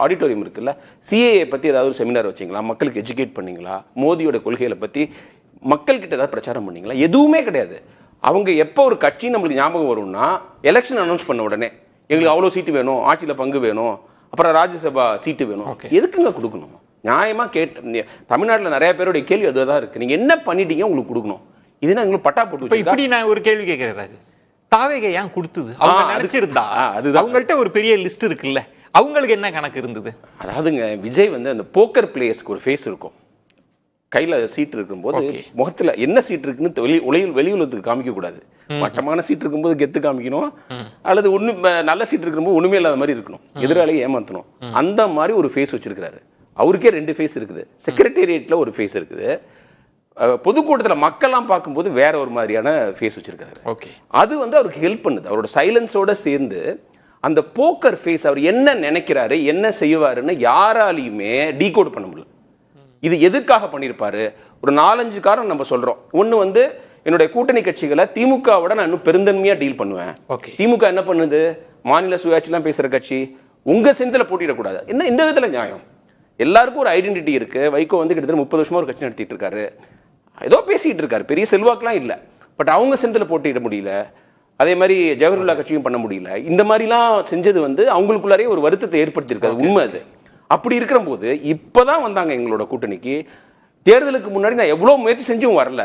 ஆடிட்டோரியம் இருக்குல்ல, சிஏஏ பற்றி ஏதாவது ஒரு செமினார் வச்சிங்களா? மக்களுக்கு எஜுகேட் பண்ணிங்களா? மோதியோட கொள்கைகளை பற்றி மக்கள்கிட்ட ஏதாவது பிரச்சாரம் பண்ணிங்களா? எதுவுமே கிடையாது. அவங்க எப்போ ஒரு கட்சி நம்மளுக்கு ஞாபகம் வரும்னா, எலெக்ஷன் அனௌன்ஸ் பண்ண உடனே எங்களுக்கு அவ்வளோ சீட்டு வேணும், ஆட்சியில் பங்கு வேணும், அப்புறம் ராஜ்யசபா சீட்டு வேணும். எதுக்குங்க கொடுக்கணும்? நியாயமாக கேட்டு தமிழ்நாட்டில் நிறைய பேருடைய கேள்வி அதுதான் இருக்கு. நீங்கள் என்ன பண்ணிட்டீங்க உங்களுக்கு கொடுக்கணும்? இதுனா எங்களுக்கு பட்டா போட்டு. இப்படி நான் ஒரு கேள்வி கேட்கிறேன், தாவேகை ஏன் கொடுத்தது? அவங்க நினைச்சிருந்தா அவங்கள்ட்ட ஒரு பெரிய லிஸ்ட் இருக்குல்ல, அவங்களுக்கு என்ன கணக்கு இருந்தது? அதாவதுங்க, விஜய் வந்து அந்த போக்கர் பிளேயர்ஸ்க்கு ஒரு ஃபேஸ் இருக்கும். கையில் சீட் இருக்கும்போது முகத்தில் என்ன சீட் இருக்குன்னு வெளி உலகத்துக்கு காமிக்க கூடாது. மட்டமான சீட் இருக்கும்போது கெத்து காமிக்கணும், அல்லது நல்ல சீட் இருக்கும்போது ஒண்ணுமே இல்லாத மாதிரி இருக்கணும், எதிராளியை ஏமாத்தணும். அந்த மாதிரி ஒரு ஃபேஸ் வச்சிருக்கிறாரு. அவருக்கே 2 ஃபேஸ் இருக்குது. செக்ரட்டேரியட்ல ஒரு ஃபேஸ் இருக்குது, பொதுக்கூட்டத்தில் மக்கள்லாம் பார்க்கும்போது வேற ஒரு மாதிரியான ஃபேஸ் வச்சிருக்காரு. அது வந்து அவருக்கு ஹெல்ப் பண்ணுது. அவரோட சைலன்ஸோட சேர்ந்து அந்த போக்கர் ஃபேஸ், அவர் என்ன நினைக்கிறாரு, என்ன செய்வாருன்னு யாராலையுமே டீகோட் பண்ண முடியல. இது எதுக்காக பண்ணியிருப்பாரு? ஒரு 4-5 காரணம் நம்ம சொல்றோம். ஒன்று வந்து, என்னுடைய கூட்டணி கட்சிகளை திமுகவோட நான் இன்னும் பெருந்தன்மையா டீல் பண்ணுவேன். திமுக என்ன பண்ணுது? மாநில சுயாட்சிலாம் பேசுற கட்சி, உங்க செந்தில போட்டிடக்கூடாது. என்ன இந்த விதத்துல நியாயம்? எல்லாருக்கும் ஒரு ஐடென்டிட்டி இருக்கு. வைகோ வந்து கிட்டத்தட்ட 30 வருஷமா ஒரு கட்சி நடத்திட்டு இருக்காரு, ஏதோ பேசிட்டு இருக்காரு, பெரிய செல்வாக்குலாம் இல்லை. பட் அவங்க செந்தில போட்டியிட முடியல. அதே மாதிரி ஜவஹர்லால் கட்சியும் பண்ண முடியல. இந்த மாதிரிலாம் செஞ்சது வந்து அவங்களுக்குள்ளாரே ஒரு வருத்தத்தை ஏற்படுத்தியிருக்காது. உண்மை அது. அப்படி இருக்கிற போது இப்பதான் வந்தாங்க எங்களோட கூட்டணிக்கு. தேர்தலுக்கு முன்னாடி நான் எவ்வளவு முயற்சி செஞ்சும் வரல,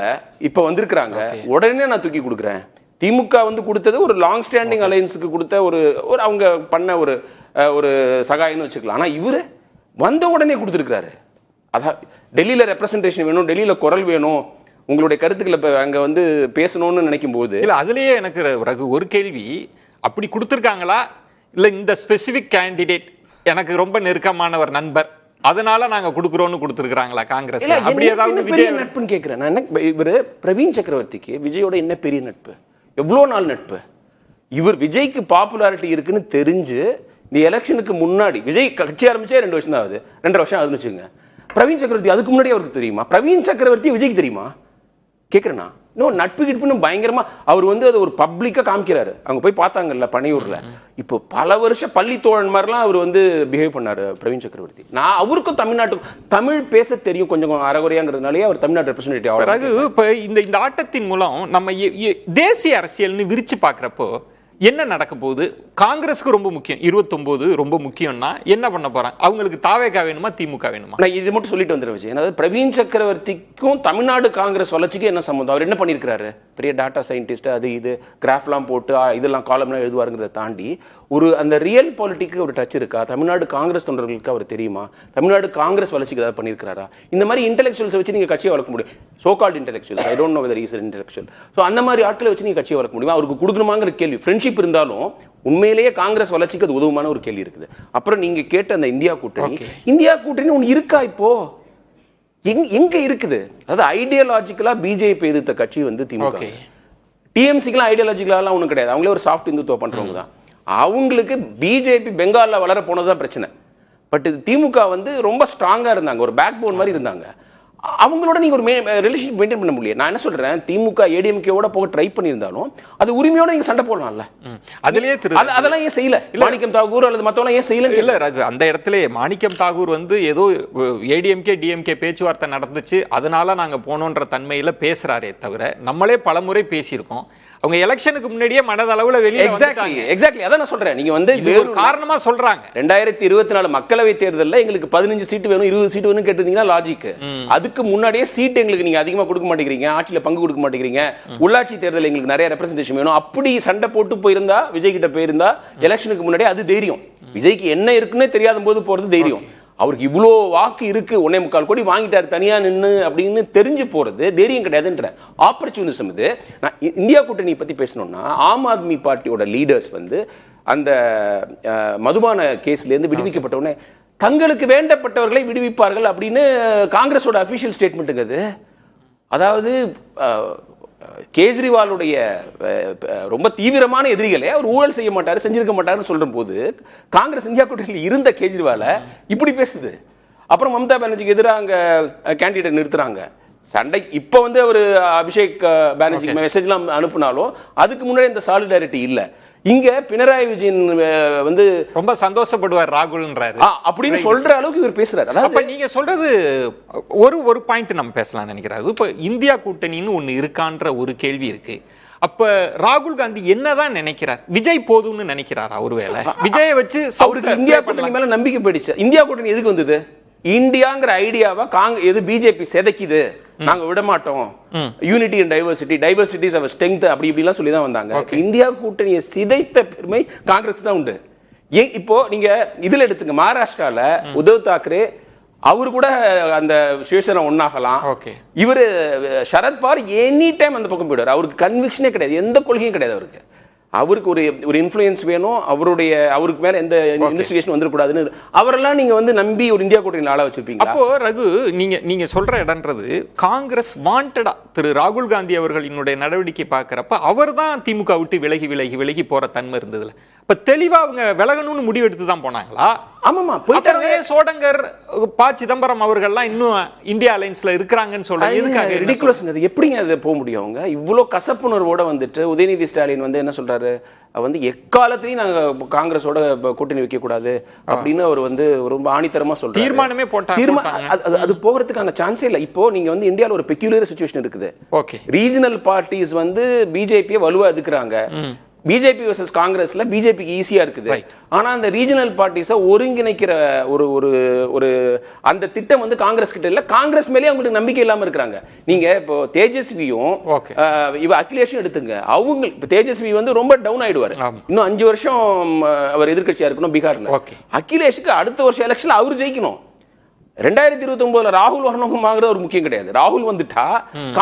இப்ப வந்திருக்கிறாங்க, உடனே நான் தூக்கி கொடுக்குறேன். திமுக வந்து கொடுத்தது ஒரு லாங் ஸ்டாண்டிங் அலையன்ஸுக்கு கொடுத்த ஒரு அவங்க பண்ண ஒரு சகாயம்னு வச்சுக்கலாம். ஆனா இவரு வந்த உடனே கொடுத்துருக்கிறாரு. அதான் டெல்லியில ரெப்ரசன்டேஷன் வேணும், டெல்லியில குரல் வேணும், உங்களுடைய கருத்துக்களை இப்ப அங்க வந்து பேசணும்னு நினைக்கும் போது இல்ல, அதுலயே எனக்கு ஒரு கேள்வி, அப்படி கொடுத்துருக்காங்களா இல்ல இந்த ஸ்பெசிபிக் கேண்டிடேட் எனக்கு ரொம்ப நெருக்கமானவர் நண்பர் அதனால நாங்க கொடுக்குறோம்னு கொடுத்துருக்காங்களா காங்கிரஸ்? அப்படி ஏதாவது விஜய் நட்புன்னு கேட்கிறேன் நான். இவரு பிரவீன் சக்கரவர்த்திக்கு விஜயோட என்ன பெரிய நட்பு? எவ்வளோ நாள் நட்பு? இவர் விஜய்க்கு பாப்புலாரிட்டி இருக்குன்னு தெரிஞ்சு இந்த எலெக்ஷனுக்கு முன்னாடி, விஜய் கட்சி ஆரம்பிச்சே 2 வருஷம் தான் ஆகுது, 2.5 வருஷம் ஆகுதுன்னு வச்சுங்க. பிரவீன் சக்கரவர்த்தி அதுக்கு முன்னாடி அவருக்கு தெரியுமா? பிரவீன் சக்கரவர்த்தி விஜய்க்கு தெரியுமா கேட்குறேன்னா? இன்னும் நட்பு கிட்புன்னு பயங்கரமா அவர் வந்து அதை ஒரு பப்ளிக்கா காமிக்கிறாரு. அங்க போய் பார்த்தாங்கல்ல பனையூர்ல, இப்போ பல வருஷம் பள்ளி தோழன் மாதிரிலாம் அவர் வந்து பிஹேவ் பண்ணாரு பிரவீன் சக்கரவர்த்தி. நான் அவருக்கும் தமிழ்நாட்டுக்கும் தமிழ் பேச தெரியும் கொஞ்சம் அறகுறையாங்கிறதுனாலே அவர் தமிழ்நாட்டு ரெப்ரசன்டேட்டிவ் ஆகிறாரு. இப்போ இந்த ஆட்டத்தின் மூலம் நம்ம தேசிய அரசியல்னு விரிச்சு பார்க்குறப்போ என்ன நடக்க போகுது? காங்கிரஸுக்கு ரொம்ப முக்கியம், 29 ரொம்ப முக்கியம்னா என்ன பண்ண போறாங்க? அவங்களுக்கு தாவேகா வேணுமா திமுக வேணுமா? நான் இது மட்டும் சொல்லிட்டு வந்துடுறேன் விஜய். அதாவது பிரவீன் சக்கரவர்த்திக்கும் தமிழ்நாடு காங்கிரஸ் வளர்ச்சிக்கு என்ன சம்பந்தம்? அவர் என்ன பண்ணியிருக்கிறாரு? பெரிய டாட்டா சயின்டிஸ்ட், அது இது கிராஃப்லாம் போட்டு இதெல்லாம் காலம்லாம் எழுதுவாருங்கிறத தாண்டி ஒரு அந்த ரியல் பாலிட்டிக்கு ஒரு டச் இருக்கா? தமிழ்நாடு காங்கிரஸ் தொண்டர்களுக்கு அவர் தெரியுமா? தமிழ்நாடு காங்கிரஸ் வளர்ச்சிக்கு ஏதாவது பண்ணியிருக்காரா? இந்த மாதிரி இன்டெலெக்சுவல்ஸை வச்சு நீங்க கட்சியை வளர்க்க முடியும். So called intellectuals, I don't know whether is intellectual. So அந்த மாதிரி ஆட்களை வச்சு நீங்க கட்சியை வளர்க்க முடியுமா? அவருக்கு கொடுக்கணுமாங்கிற கேள்வி. ஃப்ரெண்ட்ஷிப் இருந்தாலும் உண்மையிலேயே காங்கிரஸ் வளர்ச்சிக்கு அது உதவுமான ஒரு கேள்வி இருக்குது. அப்புறம் நீங்க கேட்ட அந்த இந்தியா கூட்டணி ஒன்று இருக்கா? இப்போ எங்க இருக்குது? அதாவது ஐடியாலஜிக்கலா பிஜேபி எதிர்த்த கட்சி வந்து திமுக. டிஎம்சிக்கெல்லாம் ஐடியாலஜிக்கலாலாம் ஒன்றும் கிடையாது, அவங்களே ஒரு சாஃப்ட் இந்துத்துவ பண்றவங்க தான். அவங்களுக்கு பிஜேபி பெங்காலில் வளர போனதுதான் பிரச்சனை. பட் திமுக வந்து ரொம்ப ஸ்ட்ராங்கா இருந்தாங்க, ஒரு பேக் போன் மாதிரி இருந்தாங்க. அவங்களோட நீங்க ஒரு ரிலேஷன்ஷிப் மெயின்டைன் பண்ண முடியல. நான் என்ன சொல்றேன், திமுக ஏடிஎம்கேவோட போக ட்ரை பண்ணியிருந்தாலும் அது உரிமையோட நீங்க சண்டை போடலாம்ல. அதுலயே அதெல்லாம் ஏன் செய்யல மாணிக்கம் தாகூர் அல்லது மத்தவங்க ஏன் செய்யல? இல்ல ரகு, அந்த இடத்துல மாணிக்கம் தாகூர் வந்து ஏதோ ஏடிஎம்கே டிஎம்கே பேச்சுவார்த்தை நடந்துச்சு அதனால நாங்க போனோன்ற தன்மையில பேசுறாரே தவிர, நம்மளே பலமுறை பேசியிருக்கோம். அவங்க எலெக்ஷனுக்கு முன்னாடியே மனதளவுல வெளியே எக்ஸாக்ட்லி அதான் நான் சொல்றேன். நீங்க வந்து ஒரு காரணமா சொல்றாங்க 2024 மக்களவை தேர்தலில் எங்களுக்கு 15 சீட்டு வேணும் 20 சீட்டு வேணும் கேட்டீங்கன்னா லாஜிக். அதுக்கு முன்னாடியே சீட் எங்களுக்கு நீங்க அதிகமா கொடுக்க மாட்டேங்கிறீங்க, ஆட்சியில பங்கு கொடுக்க மாட்டேங்கிறீங்க, உள்ளாட்சி தேர்தல் எங்களுக்கு நிறைய ரெப்ரசன்டேஷன் வேணும், அப்படி சண்டை போட்டு போயிருந்தா விஜய் கிட்ட போயிருந்தா எலெக்ஷனுக்கு முன்னாடியே அது தைரியம். விஜய்க்கு என்ன இருக்குன்னு தெரியாத போது போறது தைரியம். அவருக்கு இவ்வளோ வாக்கு இருக்கு 1.25 கோடி வாங்கிட்டாரு தனியா நின்று அப்படின்னு தெரிஞ்சு போறது தைரியம் கிடையாதுன்ற ஆப்பர்ச்சுனிசம் இது. நான் இந்தியா கூட்டணி பத்தி பேசணும்னா ஆம் ஆத்மி பார்ட்டியோட லீடர்ஸ் வந்து அந்த மதுபான கேஸ்ல இருந்து விடுவிக்கப்பட்ட உடனே தங்களுக்கு வேண்டப்பட்டவர்களை விடுவிப்பார்கள் அப்படின்னு காங்கிரஸோட அபிஷியல் ஸ்டேட்மெண்ட்டுங்க அது. அதாவது கேஜ்ரிவாலுடைய ரொம்ப தீவிரமான எதிரிகளே அவர் ஊழல் செய்ய மாட்டாரு செஞ்சிருக்க மாட்டாருன்னு சொல்ற போது காங்கிரஸ் இந்தியா கூட்டணியில் இருந்த கேஜ்ரிவால இப்படி பேசுது. அப்புறம் மம்தா பானர்ஜிக்கு எதிராக அங்க கேண்டிடேட் நிறுத்துறாங்க. சண்டை இப்ப வந்து அவர் அபிஷேக் பானர்ஜி மெசேஜ்லாம் அனுப்புனாலும் அதுக்கு முன்னாடி இந்த சாலிடாரிட்டி இல்ல. இங்க பினராயி விஜயன் வந்து ரொம்ப சந்தோஷப்படுவார் ராகுல்ன்றாரு அப்படின்னு சொல்ற அளவுக்கு இவர் பேசுறாரு. அப்ப நீங்க சொல்றது ஒரு பாயிண்ட் நம்ம பேசலாம் நினைக்கிறாரு. இப்ப இந்தியா கூட்டணின்னு ஒண்ணு இருக்கான்ற ஒரு கேள்வி இருக்கு. அப்ப ராகுல் காந்தி என்னதான் நினைக்கிறார்? விஜய் போதும்னு நினைக்கிறாரா? ஒருவேளை விஜயை வச்சு அவருக்கு இந்தியா கூட்டணி மேல நம்பிக்கை போயிடுச்சு. இந்தியா கூட்டணி எதுக்கு வந்தது? இந்தியாங்கிற ஐடியாவை எது பிஜேபி செதைக்குது, நாங்க விட மாட்டோம், unity and diversity is our strength அப்படி இப்படிலாம் சொல்லி தான் வந்தாங்க. இந்தியா கூட்டணியை சிதைத்த பெருமை காங்கிரஸ் தான் உண்டு. இப்போ நீங்க இதுல எடுத்துங்க, மகாராஷ்டிரால உத்தவ் தாக்கரே அவரு கூட அந்த சிவசேனா ஒன்னாகலாம். இவரு சரத்பவார் எனி டைம் அந்த பக்கம் போயிடுவார். அவருக்கு கன்விக்ஷனே கிடையாது, எந்த கொள்கையும் கிடையாது அவருக்கு. அவருக்கு ஒரு இன்ஃப்ளூயன்ஸ் வேணும், அவருக்கு மேல எந்த இன்வெஸ்டிகேஷன் வந்துடக்கூடாதுன்னு அவரெல்லாம் நீங்க வந்து நம்பி ஒரு இந்தியா கூட்டணி ஆள வச்சிருப்பீங்க. அப்போ ரகு நீங்க சொல்ற இடம்ன்றது காங்கிரஸ் வாண்டடா திரு ராகுல் காந்தி அவர்களினுடைய நடவடிக்கை பார்க்கறப்ப அவர் தான் திமுக விட்டு விலகி போற தன்மை இருந்ததுல. இப்ப தெளிவா அவங்க விலகணும்னு முடிவு எடுத்து தான் போனாங்களா? ஆமாமா, போயிட்டாங்க. சோடங்கர் ப சிதம்பரம் அவர்கள்லாம் இன்னும் இந்தியா அலைன்ஸ்ல இருக்கிறாங்கன்னு சொல்றாங்க. எதுக்காக ரிடிகுலஸ்? எப்படிங்க அது போக முடியும்? அவங்க இவ்வளவு கசப்புணர்வோட வந்துட்டு உதயநிதி ஸ்டாலின் வந்து என்ன சொல்றாரு, வந்து எக்காலத்திலையும் நாங்க காங்கிரஸோட கூட்டணி வைக்க கூடாது அப்படின்னு அவர் வந்து ரொம்ப ஆணித்தரமா சொல்றாரு. தீர்மானமே போட்டாங்க. அது போகிறதுக்கான சான்ஸே இல்ல. இப்போ நீங்க வந்து இந்தியால ஒரு பெக்யூலியர் சிச்சுவேஷன் இருக்குது. ரீஜனல் பார்ட்டிஸ் வந்து பிஜேபியை வலுவா எதுக்குறாங்க. பிஜேபி வர்சஸ் காங்கிரஸ்ல பிஜேபிக்கு ஈஸியா இருக்குது. ஆனா அந்த ரீஜனல் பார்ட்டிஸை ஒருங்கிணைக்கிற ஒரு அந்த திட்டம் வந்து காங்கிரஸ் கிட்ட இல்ல. காங்கிரஸ் மேலேயே அவங்களுக்கு நம்பிக்கை இல்லாம இருக்கிறாங்க. நீங்க இப்போ தேஜஸ்வியும் இவ அகிலேஷும் எடுத்துங்க. அவங்க இப்ப தேஜஸ்வி வந்து ரொம்ப டவுன் ஆயிடுவாரு. இன்னும் 5 வருஷம் அவர் எதிர்கட்சியா இருக்கணும் பீகார்ல. அகிலேஷுக்கு அடுத்த வருஷம் எலெக்ஷன்ல அவர் ஜெயிக்கணும். 2029 ராகுல் வரணுங்கிறது ஒரு முக்கியம் கிடையாது. ராகுல் வந்துட்டா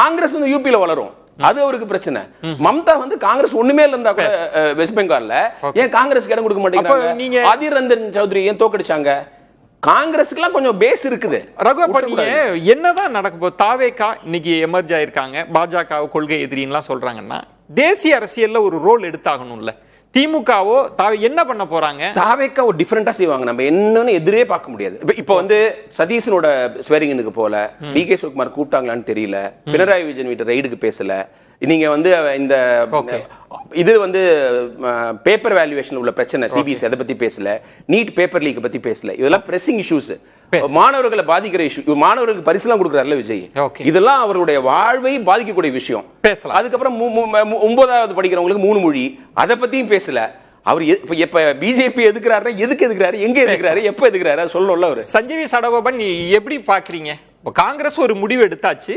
காங்கிரஸ் வந்து யூபியில வளரும், அது அவருக்கு பிரச்சனை. மம்தா வந்து காங்கிரஸ் ஒண்ணுமே இருந்தா கூட வெஸ்ட் பெங்கால்ல ஏன் காங்கிரஸ் இடம் கொடுக்க மாட்டேங்கிறாங்க? ஆதிர் ரஞ்சன் சௌத்ரி ஏன் தோக்கடிச்சாங்க? காங்கிரஸ்க்குலாம் கொஞ்சம் பேஸ் இருக்குது. என்னதான் நடக்கும்? தாவேகா இன்னைக்கு எமர்ஜ் ஆயிருக்காங்க, பாஜக கொள்கை எதிரின்லாம் சொல்றாங்கன்னா தேசிய அரசியல்ல ஒரு ரோல் எடுத்தாகணும்ல. திமுகவோ என்ன பண்ண போறாங்க? தாவேக்கா ஒரு டிஃபரெண்டா செய்வாங்க, நம்ம என்னன்னு எதிரே பார்க்க முடியாது. இப்ப வந்து சதீஷனோட ஸ்வேரிங்கனுக்கு போல, டிகே சிவகுமார் கூப்பிட்டாங்களான்னு தெரியல, பினராயி விஜயன் வீட்டு ரைடுக்கு பேசல, நீங்க வந்து இந்த இது வந்து பேப்பர் வேல்யூவேஷன் உள்ள பிரச்சனை சிபிஎஸ்இ அதை பத்தி பேசல, நீட் பேப்பர் லீக் பத்தி பேசல. இதெல்லாம் பிரessing இஷ்யூஸ், மாணவர்களை பாதிக்கிற இஷ்யூ. மாணவர்களுக்கு பரிசுலாம் கொடுக்குறாருல விஜய், இதெல்லாம் அவருடைய வாழ்வை பாதிக்கக்கூடிய விஷயம். அதுக்கப்புறம் 9வது படிக்கிறவங்களுக்கு 3 மொழி, அதை பத்தியும் பேசல. அவர் எப்ப பிஜேபி எதுக்குறாரு, எதுக்கு எதுக்குறாரு, எங்க எதுக்குறாரு, எப்ப எதுக்குறாரு சொல்லல. அவர் சஞ்சீவி சடகோபன் எப்படி பாக்குறீங்க? காங்கிரஸ் ஒரு முடிவு எடுத்தாச்சு,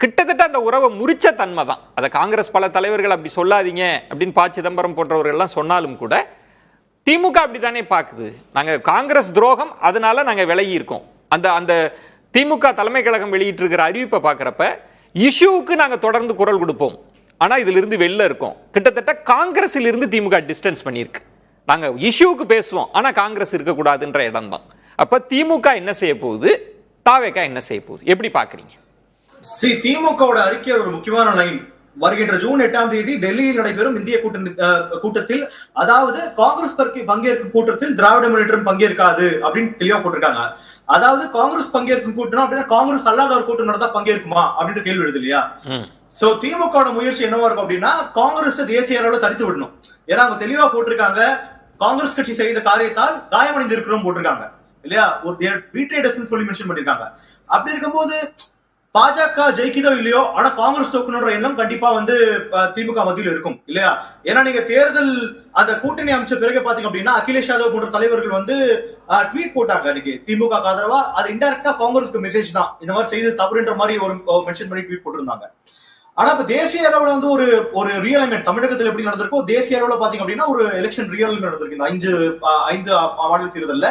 கிட்டத்தட்ட அந்த உறவை முறிச்ச தன்மை தான். அதை காங்கிரஸ் பல தலைவர்கள் அப்படி சொல்லாதீங்க அப்படின்னு ப சிதம்பரம் போன்றவர்கள் எல்லாம் சொன்னாலும் கூட திமுக அப்படித்தானே பாக்குது. நாங்க காங்கிரஸ் துரோகம், அதனால நாங்க விலகி இருக்கோம். அந்த திமுக தலைமை கழகம் வெளியிட்டு இருக்கிற அறிவிப்பை பாக்குறப்ப இஷ்யூவுக்கு நாங்க தொடர்ந்து குரல் கொடுப்போம், ஆனா இதுல இருந்து வெளில இருக்கோம். கிட்டத்தட்ட காங்கிரஸில் இருந்து திமுக டிஸ்டன்ஸ் பண்ணியிருக்கு. நாங்க இஷ்யூவுக்கு பேசுவோம், ஆனா காங்கிரஸ் இருக்கக்கூடாதுன்ற இடம் தான். அப்ப திமுக என்ன செய்ய போகுது, தாவேகா என்ன செய்ய போகுது, எப்படி பாக்குறீங்க? திமுகவோட அறிக்கை ஒரு முக்கியமான லைன். வருகின்ற ஜூன் 8ஆம் தேதி டெல்லியில் நடைபெறும் இந்திய கூட்டத்தில், அதாவது காங்கிரஸ் பங்கேற்கும் கூட்டத்தில் திராவிட முன்னேற்றம் பங்கேற்காது அப்படின்னு தெளிவா போட்டிருக்காங்க. அதாவது காங்கிரஸ் பங்கேற்கும் கூட்டம் அப்படின்னா காங்கிரஸ் அல்லாத ஒரு கூட்டம் நடந்தா பங்கேற்குமா அப்படின்ற கேள்வி எழுது இல்லையா? சோ திமுக முயற்சி என்னவா இருக்கும் அப்படின்னா காங்கிரஸ் தேசிய அளவுல தடுத்து விடணும். ஏன்னா அவங்க தெளிவா போட்டிருக்காங்க, காங்கிரஸ் கட்சி செய்த காரியத்தால் காயமடைந்து இருக்கிறோம் போட்டிருக்காங்க இல்லையா? ஒரு சொல்லி மென்ஷன் பண்ணிருக்காங்க. அப்படி இருக்கும்போது பாஜக ஜெயிக்குதோ இல்லையோ, ஆனா காங்கிரஸ் தோக்கணுன்ற எண்ணம் கண்டிப்பா வந்து திமுக மத்தியில் இருக்கும் இல்லையா? ஏன்னா நீங்க தேர்தல் அந்த கூட்டணி அமைச்ச பிறகு பாத்தீங்க அப்படின்னா அகிலேஷ் யாதவ் போன்ற தலைவர்கள் வந்து ட்வீட் போட்டாங்க இன்னைக்கு திமுக ஆதரவா. அது இன்டைரக்டா காங்கிரஸ்க்கு மெசேஜ் தான், இந்த மாதிரி செய்து தவறுன்ற மாதிரி ஒரு மென்ஷன் பண்ணி ட்வீட் போட்டிருந்தாங்க. ஆனா இப்ப தேசிய அளவுல வந்து ஒரு ரியலைன்மெண்ட் தமிழகத்தில் எப்படி நடந்திருக்கோ தேசிய அளவுல பாத்தீங்க அப்படின்னா ஒரு எலெக்ஷன் ரியலைன்மெண்ட் நடந்திருக்கு இந்த ஐந்து மாநில தேர்தல்ல.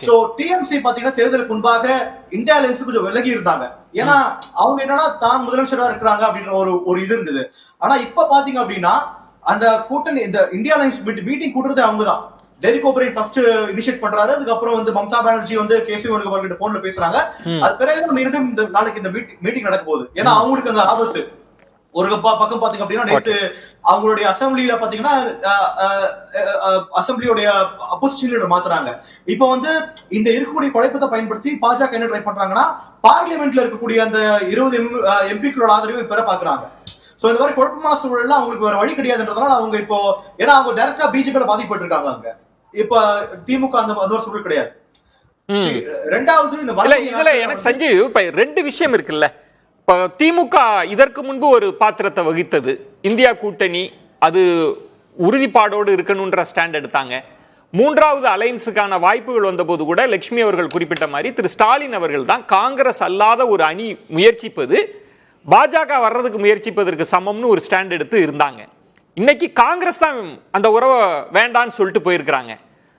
சோ டிஎம்சி பாத்தீங்கன்னா தேர்தலுக்கு முன்பாக இந்தியா அலையன்ஸ் கொஞ்சம் விலகி இருந்தாங்க. ஏன்னா அவங்க என்னன்னா தான் முதலமைச்சரா இருக்கிறாங்க அப்படின்ற ஒரு இது இருந்தது. ஆனா இப்ப பாத்தீங்க அப்படின்னா அந்த கூட்டணி இந்த இந்தியா அலையன்ஸ் மீட்டிங் கூட்டுறது அவங்கதான். டெரிக் ஓபிரைன் ஃபர்ஸ்ட் இனிஷியேட் பண்றாரு. அதுக்கப்புறம் வந்து மம்தா பானர்ஜி வந்து கேசி வேணுகோபால் போன்ல பேசுறாங்க. அது பிறகு மீண்டும் இந்த நாளைக்கு இந்த மீட்டிங் நடக்க போகுது. ஏன்னா அவங்களுக்கு அந்த ஆபத்து ஒரு பக்கம் பாத்தீங்க அப்படின்னா நேற்று அவங்களுடைய அசம்பிளியில பாத்தீங்கன்னா அசம்பிளியோடைய அப்போசிஷன் லீடர் மாத்துறாங்க. இப்ப வந்து இந்த இருக்கக்கூடிய குழப்பத்தை பயன்படுத்தி பாஜக என்ன ட்ரை பண்றாங்கன்னா பார்லிமெண்ட்ல இருக்கக்கூடிய அந்த 20 எம்பிக்களோட ஆதரவை பெற பாக்குறாங்க. சோ இந்த மாதிரி குழப்பமான சூழல்ல அவங்களுக்கு வேற வழி கிடையாதுன்றதுனால அவங்க இப்போ ஏன்னா அவங்க டைரக்டா பிஜேபியில பாதிக்கப்பட்டு இருக்காங்க. அங்க இப்ப திமுக அந்த சூழல் கிடையாது. ரெண்டாவது இதுல எனக்கு சஞ்சீவ் இப்ப ரெண்டு விஷயம் இருக்குல்ல. திமுக இதற்கு முன்பு ஒரு பாத்திரத்தை வகித்தது. இந்தியா கூட்டணி அது உறுதிப்பாடோடு இருக்கணும்ன்ற ஸ்டாண்ட் எடுத்தாங்க. மூன்றாவது அலையன்ஸுக்கான வாய்ப்புகள் வந்தபோது கூட லட்சுமி அவர்கள் குறிப்பிட்ட மாதிரி திரு ஸ்டாலின் அவர்கள் தான் காங்கிரஸ் அல்லாத ஒரு அணி முயற்சிப்பது பாஜக வர்றதுக்கு முயற்சிப்பதற்கு சமம்னு ஒரு ஸ்டாண்ட் எடுத்து இருந்தாங்க. இன்னைக்கு காங்கிரஸ் தான் அந்த உறவை வேண்டான்னு சொல்லிட்டு போயிருக்கிறாங்க.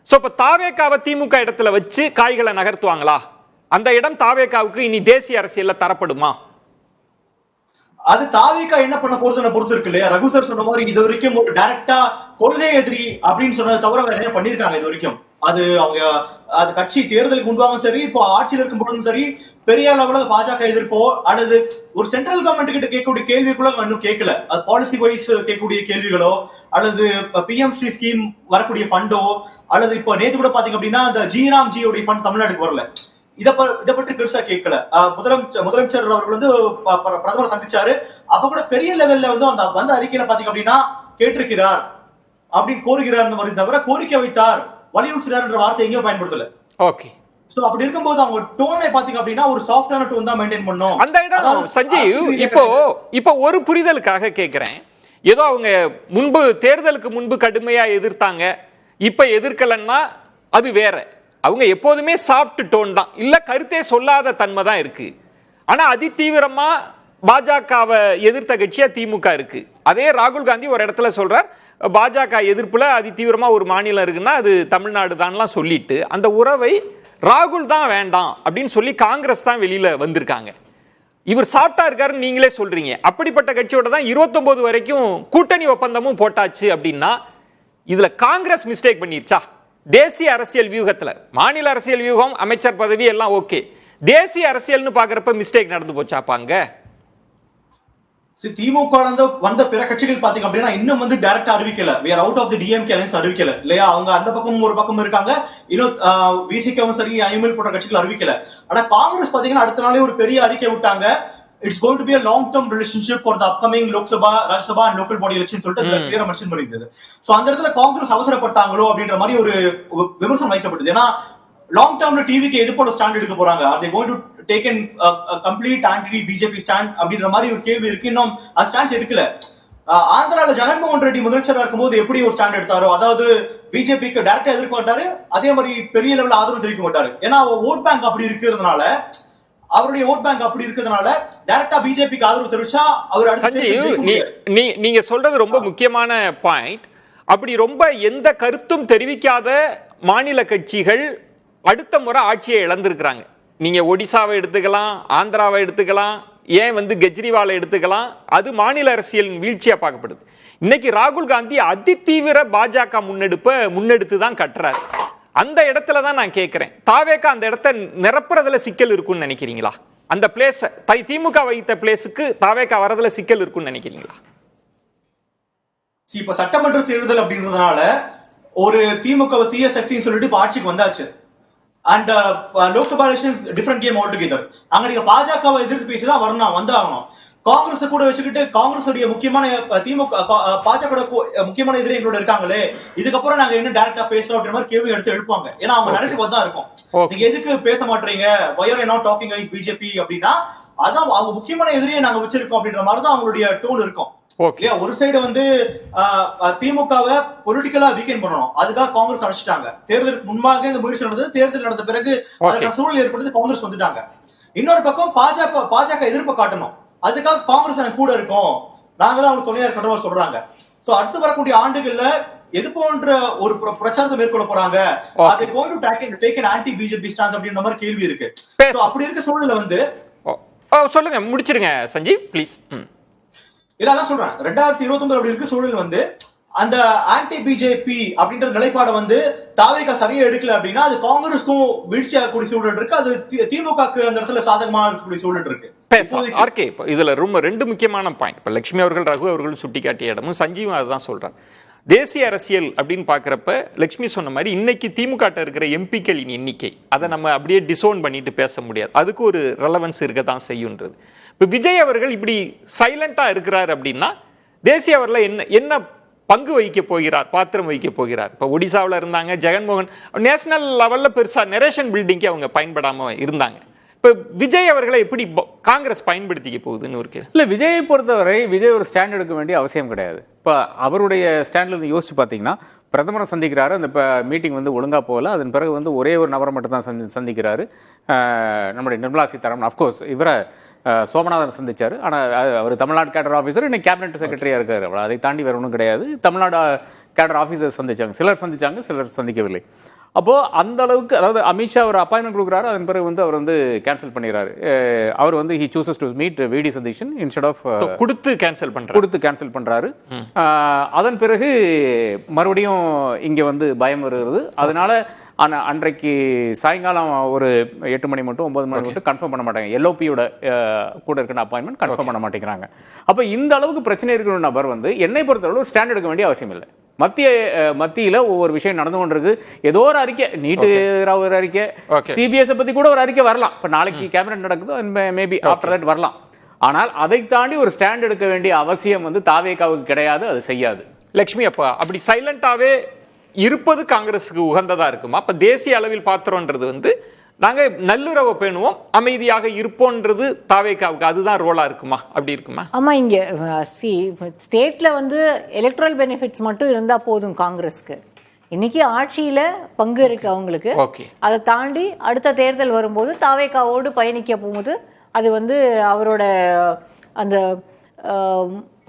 சோ இப்ப தாவேகாவை திமுக இடத்துல வச்சு காய்களை நகர்த்துவாங்களா? அந்த இடம் தாவேகாவுக்கு இனி தேசிய அரசியல்ல தரப்படுமா? அது தாவேகா என்ன பண்ண போறதுன்னு பொறுத்து இருக்கு இல்லையா? ரகு சார் சொன்ன மாதிரி இது வரைக்கும் ஒரு டைரக்டா கொள்கை எதிரி அப்படின்னு சொன்னதை தவிர வேற என்ன பண்ணிருக்காங்க இது வரைக்கும்? அது அவங்க அது கட்சி தேர்தலுக்கு முன்பாகவும் சரி இப்போ ஆட்சியில் இருக்கும் பொழுதும் சரி பெரிய அளவுல பாஜக எதிர்ப்போ அல்லது ஒரு சென்ட்ரல் கவர்மெண்ட் கிட்ட கேட்கக்கூடிய கேள்விக்குள்ள இன்னும் கேட்கல. அது பாலிசி வைஸ் கேட்கக்கூடிய கேள்விகளோ அல்லது பிஎம்சி ஸ்கீம் வரக்கூடிய ஃபண்டோ அல்லது இப்போ நேத்து கூட பாத்தீங்க அப்படின்னா அந்த ஜிராம் ஜியோடைய ஃபண்ட் தமிழ்நாட்டுக்கு வரல. இதை பற்றி பெருசா கேட்கல. முதலமைச்சர் அவர்கள் வந்து பிரதமர் சந்திச்சாரு. அப்ப கூட பெரிய லெவல்ல வந்து அந்த வந்த அறிக்கையில பாத்தீங்க அப்படின்னா கேட்டிருக்கிறார் அப்படின்னு கோருகிறார் தவிர கோரிக்கை வைத்தார் வலியுறுத்தினார் என்ற வார்த்தை எங்கேயும் பயன்படுத்தல. ஓகே. சோ அப்படி இருக்கும்போது அவங்க டோனை பாத்தீங்க அப்படின்னா ஒரு சாஃப்டான டோன் தான் மெயின்டைன் பண்ணோம். அந்த இடம் சஞ்சீவ் இப்போ ஒரு புரிதலுக்காக கேட்கிறேன். ஏதோ அவங்க முன்பு தேர்தலுக்கு முன்பு கடுமையா எதிர்த்தாங்க, இப்ப எதிர்க்கலன்னா அது வேற. அவங்க எப்போதுமே சாஃப்ட் டோன் தான், இல்ல கருத்தே சொல்லாத தன்மை தான் இருக்கு. ஆனா அதிதீவிரமா பாஜகவை எதிர்த்த கட்சியா திமுக இருக்கு. அதே ராகுல் காந்தி ஒரு இடத்துல சொல்றார் பாஜக எதிர்ப்புல அதிதீவிரமா ஒரு மாநிலம் இருக்குன்னா அது தமிழ்நாடு தான்லாம் சொல்லிட்டு அந்த உறவை ராகுல் தான் வேண்டாம் அப்படின்னு சொல்லி காங்கிரஸ் தான் வெளியில வந்திருக்காங்க. இவர் சாஃப்டா இருக்காருன்னு நீங்களே சொல்றீங்க. அப்படிப்பட்ட கட்சியோட தான் 29 வரைக்கும் கூட்டணி ஒப்பந்தமும் போட்டாச்சு அப்படின்னா இதுல காங்கிரஸ் மிஸ்டேக் பண்ணிருச்சா? தேசிய அரசியல் வியூகத்துல மாநில அரசியல் வியூகம் அமைச்சர் பதவி எல்லாம் ஓகே, தேசிய அரசியல்னு பாக்குறப்ப மிஸ்டேக் நடந்து போச்சாப்பாங்க? திமுக வந்த பிற கட்சிகள் பாத்தீங்க அப்படின்னா இன்னும் வந்து டைரக்டா அறிவிக்கல. we are out of the DMK alliance அறிவிக்கல இல்லையா? அவங்க அந்த பக்கம் ஒரு பக்கம் இருக்காங்க. இன்னும் விசிகவும் சரி ஐஎம்எல் போன்ற கட்சிகள் அறிவிக்கல. ஆனா காங்கிரஸ் பாத்தீங்கன்னா அடுத்த நாளே ஒரு பெரிய அறிக்கை விட்டாங்க. It's going to be a long term relationship for the upcoming Lok Sabha, Rajya Sabha and local body election சொல்லிட்டு அதுல கிளியரா மென்ஷன் பண்ணிருந்தது. சோ அந்த இடத்துல காங்கிரஸ் அவசரப்பட்டாங்களோ அப்படின்ற மாதிரி ஒரு விமர்சனம் வைக்கப்படுது. ஏன்னா லாங் டர்ம்ல டிவிக்கு எது போல ஸ்டாண்ட் எடுக்க போறாங்க? Are they going to take an complete anti BJP stand அப்படின்ற மாதிரி ஒரு கேள்வி இருக்கு. இன்னும் அந்த ஸ்டாண்ட் எடுக்கல. ஆந்திரால ஜெகன்மோகன் ரெட்டி முதலமைச்சரா இருக்கும்போது எப்படி ஒரு ஸ்டாண்ட் எடுத்தாரோ, அதாவது பிஜேபிக்கு டைரக்டா எதிர்க்க மாட்டாரு, அதே மாதிரி பெரிய லெவல்ல ஆதரவு தெரிவிக்க மாட்டாரு. ஏன்னா ஓட் பேங்க் அப்படி இருக்கிறதுனால அவருடைய ஓட் பேங்க் அப்படி இருக்கிறதுனால டைரக்டா பிஜேபிக்கு ஆதரவு தெரிவிச்சா அவர் நீங்க சொல்றது ரொம்ப முக்கியமான பாயிண்ட். அப்படி ரொம்ப எந்த கருத்தும் தெரிவிக்காத மாநில கட்சிகள் அடுத்த முறை ஆட்சியை இழந்திருக்கிறாங்க. நீங்க ஒடிசாவை எடுத்துக்கலாம், ஆந்திராவை எடுத்துக்கலாம், ஏன் வந்து கெஜ்ரிவாலை எடுத்துக்கலாம். அது மாநில அரசியலின் வீழ்ச்சியா பார்க்கப்படுது. இன்னைக்கு ராகுல் காந்தி அதிதீவிர பாஜக முன்னெடுத்து தான் கட்டுறாரு. அந்த இடத்துல தான் நான் கேட்கிறேன், தாவேகா அந்த இடத்தை நிரப்புறதுல சிக்கல் இருக்குன்னு நினைக்கிறீங்களா? அந்த பிளேஸ் திமுக வகித்த பிளேஸுக்கு தாவேகா வரதுல சிக்கல் இருக்குன்னு நினைக்கிறீங்களா? இப்ப சட்டமன்ற தேர்தல் அப்படின்றதுனால ஒரு திமுக தீய சக்தின்னு சொல்லிட்டு இப்ப ஆட்சிக்கு வந்தாச்சு. And Lok Sabha elections different game all together. அங்க நீங்க பாஜகவை எதிர்த்து பேசிதான் வரணும் வந்தாகணும். காங்கிரஸ் கூட வச்சுக்கிட்டு காங்கிரஸ் முக்கியமான திமுக பாஜக முக்கியமான எதிரி எங்களோட இருக்காங்களே, இதுக்கப்புறம் நாங்க என்ன டைரக்டா பேசுறோம் அப்படின்ற மாதிரி கேள்வி எடுத்து எழுப்பாங்க. ஏன்னா அவங்க நரேட்டிவ் தான் இருக்கும். நீங்க எதுக்கு பேச மாட்டீங்க, why are you not talking against BJP அப்படின்னா அதான் அவங்க முக்கியமான எதிரியை நாங்க வச்சிருக்கோம் அப்படின்ற மாதிரி தான் அவங்களுடைய டோன் இருக்கும். ஒரு சைடு வந்து திமுகவை பொலிட்டிக்கலா வீக்கெண்ட் பண்ணணும், அதுக்காக காங்கிரஸ் அழைச்சிட்டாங்க. தேர்தலுக்கு முன்பாக இந்த முயற்சி நடந்தது, தேர்தல் நடந்த பிறகு அதுக்கான சூழல் ஏற்படுத்தி காங்கிரஸ் வந்துட்டாங்க. இன்னொரு பக்கம் பாஜக எதிர்ப்பு காட்டணும், அதுக்காக காங்கிரஸ் எனக்கு கூட இருக்கும், நாங்க தான் அவங்க துணையா இருக்கணும் சொல்றாங்க. சோ அடுத்து வரக்கூடிய ஆண்டுகள்ல எது போன்ற ஒரு பிரச்சாரத்தை மேற்கொள்ள போறாங்க, அதை going to take an anti BJP stance அப்படின்ற மாதிரி கேள்வி இருக்கு. சோ அப்படி இருக்க சூழல்ல வந்து சொல்லுங்க, முடிச்சிடுங்க சஞ்சீவ் ப்ளீஸ். இதான் சொல்றேன், 2029 அப்படி இருக்க சூழல் வந்து அந்த ஆன்டி பிஜேபி அப்படின்ற நிலைப்பாடை வந்து தாவேகா சரியா எடுக்கல அப்படின்னா அது காங்கிரஸ்க்கும் வீழ்ச்சி ஆகக்கூடிய சூழல் இருக்கு, அது திமுகக்கு அந்த இடத்துல சாதகமா இருக்கக்கூடிய சூழல் இருக்கு. ஆர்கே, இப்போ இதுல ரொம்ப ரெண்டு முக்கியமான பாயிண்ட். இப்போ லட்சுமி அவர்கள் ரகு அவர்கள் சுட்டிக்காட்டிய இடமும் சஞ்சீவும் அதுதான் சொல்றாங்க. தேசிய அரசியல் அப்படின்னு பாக்குறப்ப லட்சுமி சொன்ன மாதிரி இன்னைக்கு திமுக இருக்கிற எம்பிக்களின் எண்ணிக்கை அதை நம்ம அப்படியே டிசோன் பண்ணிட்டு பேச முடியாது, அதுக்கு ஒரு ரெலவன்ஸ் இருக்க தான் செய்யுன்றது. இப்போ விஜய் அவர்கள் இப்படி சைலண்டா இருக்கிறார் அப்படின்னா தேசிய அவர்ல என்ன பங்கு வகிக்க போகிறார், பாத்திரம் வகிக்க போகிறார்? இப்போ ஒடிசாவில் இருந்தாங்க, ஜெகன்மோகன் நேஷனல் லெவலில் பெருசா நரேஷன் பில்டிங்க்கு அவங்க பயன்படாம இருந்தாங்க. இப்போ விஜய் அவர்களை எப்படி காங்கிரஸ் பயன்படுத்திக்க போகுதுன்னு ஒரு கேள்வி. இல்லை, விஜயை பொறுத்தவரை விஜய் ஒரு ஸ்டாண்ட் எடுக்க வேண்டிய அவசியம் கிடையாது. இப்போ அவருடைய ஸ்டாண்ட்ல இருந்து யோசிச்சு பார்த்தீங்கன்னா, பிரதமரை சந்திக்கிறாரு, அந்த மீட்டிங் வந்து ஒழுங்காக போகல, அதன் பிறகு வந்து ஒரே ஒரு நபரை மட்டும் தான் சந்திக்கிறாரு, நம்முடைய நிர்மலா சீதாராமன். அஃப்கோர்ஸ் இவரை சோமநாதன் சந்திச்சாரு, ஆனால் அவர் தமிழ்நாடு கேடர் ஆஃபீஸர், இன்னைக்கு கேபினெட் செக்ரட்டரியா இருக்காரு, அவ்வளோ. அதை தாண்டி வேற ஒன்றும் கிடையாது. தமிழ்நாடு கேடர் ஆஃபீஸர் சந்திச்சாங்க, சிலர் சந்திக்கவில்லை. அப்போ அந்த அளவுக்கு, அதாவது அமித்ஷா ஒரு அப்பாயின்மெண்ட் கொடுக்குறாரு, அதன் பிறகு வந்து அவர் வந்து கேன்சல் பண்ணிடுறாரு. அவர் வந்து he chooses to meet VD Satheesan instead of கொடுத்து கேன்சல் பண்றாரு. அதன் பிறகு மறுபடியும் இங்க வந்து பயம் வருகிறது. அதனால அன்றைக்கு சாயங்காலம் ஒரு 8 மணி மட்டும் 9 மணி மட்டும் கன்ஃபார்ம் பண்ண மாட்டாங்க. எல்ஓபியோட கூட இருக்கிற அப்பாயின்மெண்ட் கன்ஃபார்ம் பண்ண மாட்டேங்கிறாங்க. அப்போ இந்த அளவுக்கு பிரச்சனை இருக்கிற நபர் வந்து என்னை பொறுத்தளவு ஸ்டாண்ட் எடுக்க வேண்டிய அவசியம் இல்லை. மத்தியில ஒவ்வொரு விஷயம் நடந்து கொண்டிருக்கு. ஏதோ ஒரு அறிக்கை, நீட்டு ஒரு அறிக்கை, சிபிஎஸ் பத்தி கூட ஒரு அறிக்கை வரலாம். இப்ப நாளைக்கு கேபினெட் நடக்குது, மேபி ஆஃப்டர் தட் வரலாம். ஆனால் அதை தாண்டி ஒரு ஸ்டாண்ட் எடுக்க வேண்டிய அவசியம் வந்து தாவேகாவுக்கு கிடையாது, அது செய்யாது. லட்சுமி, அப்ப அப்படி சைலண்டாவே இருப்பது காங்கிரஸுக்கு உகந்ததா இருக்குமா? அப்ப தேசிய அளவில் பாத்திரம்ன்றது வந்து நாங்க நல்லுறவை பேணுவோம், அமைதியாக இருப்போன்றது தாவேகாவுக்கு அதுதான் ரோலா இருக்குமா? அப்படி இருக்குமா? ஆமா, இங்க ஸ்டேட்ல வந்து எலக்ட்ரல் பெனிஃபிட்ஸ் மட்டும் இருந்தா போதும் காங்கிரஸ்க்கு. இன்னைக்கு ஆட்சியில பங்கு இருக்கு அவங்களுக்கு. அதை தாண்டி அடுத்த தேர்தல் வரும்போது தாவேகாவோடு பயணிக்க போகும்போது அது வந்து அவரோட அந்த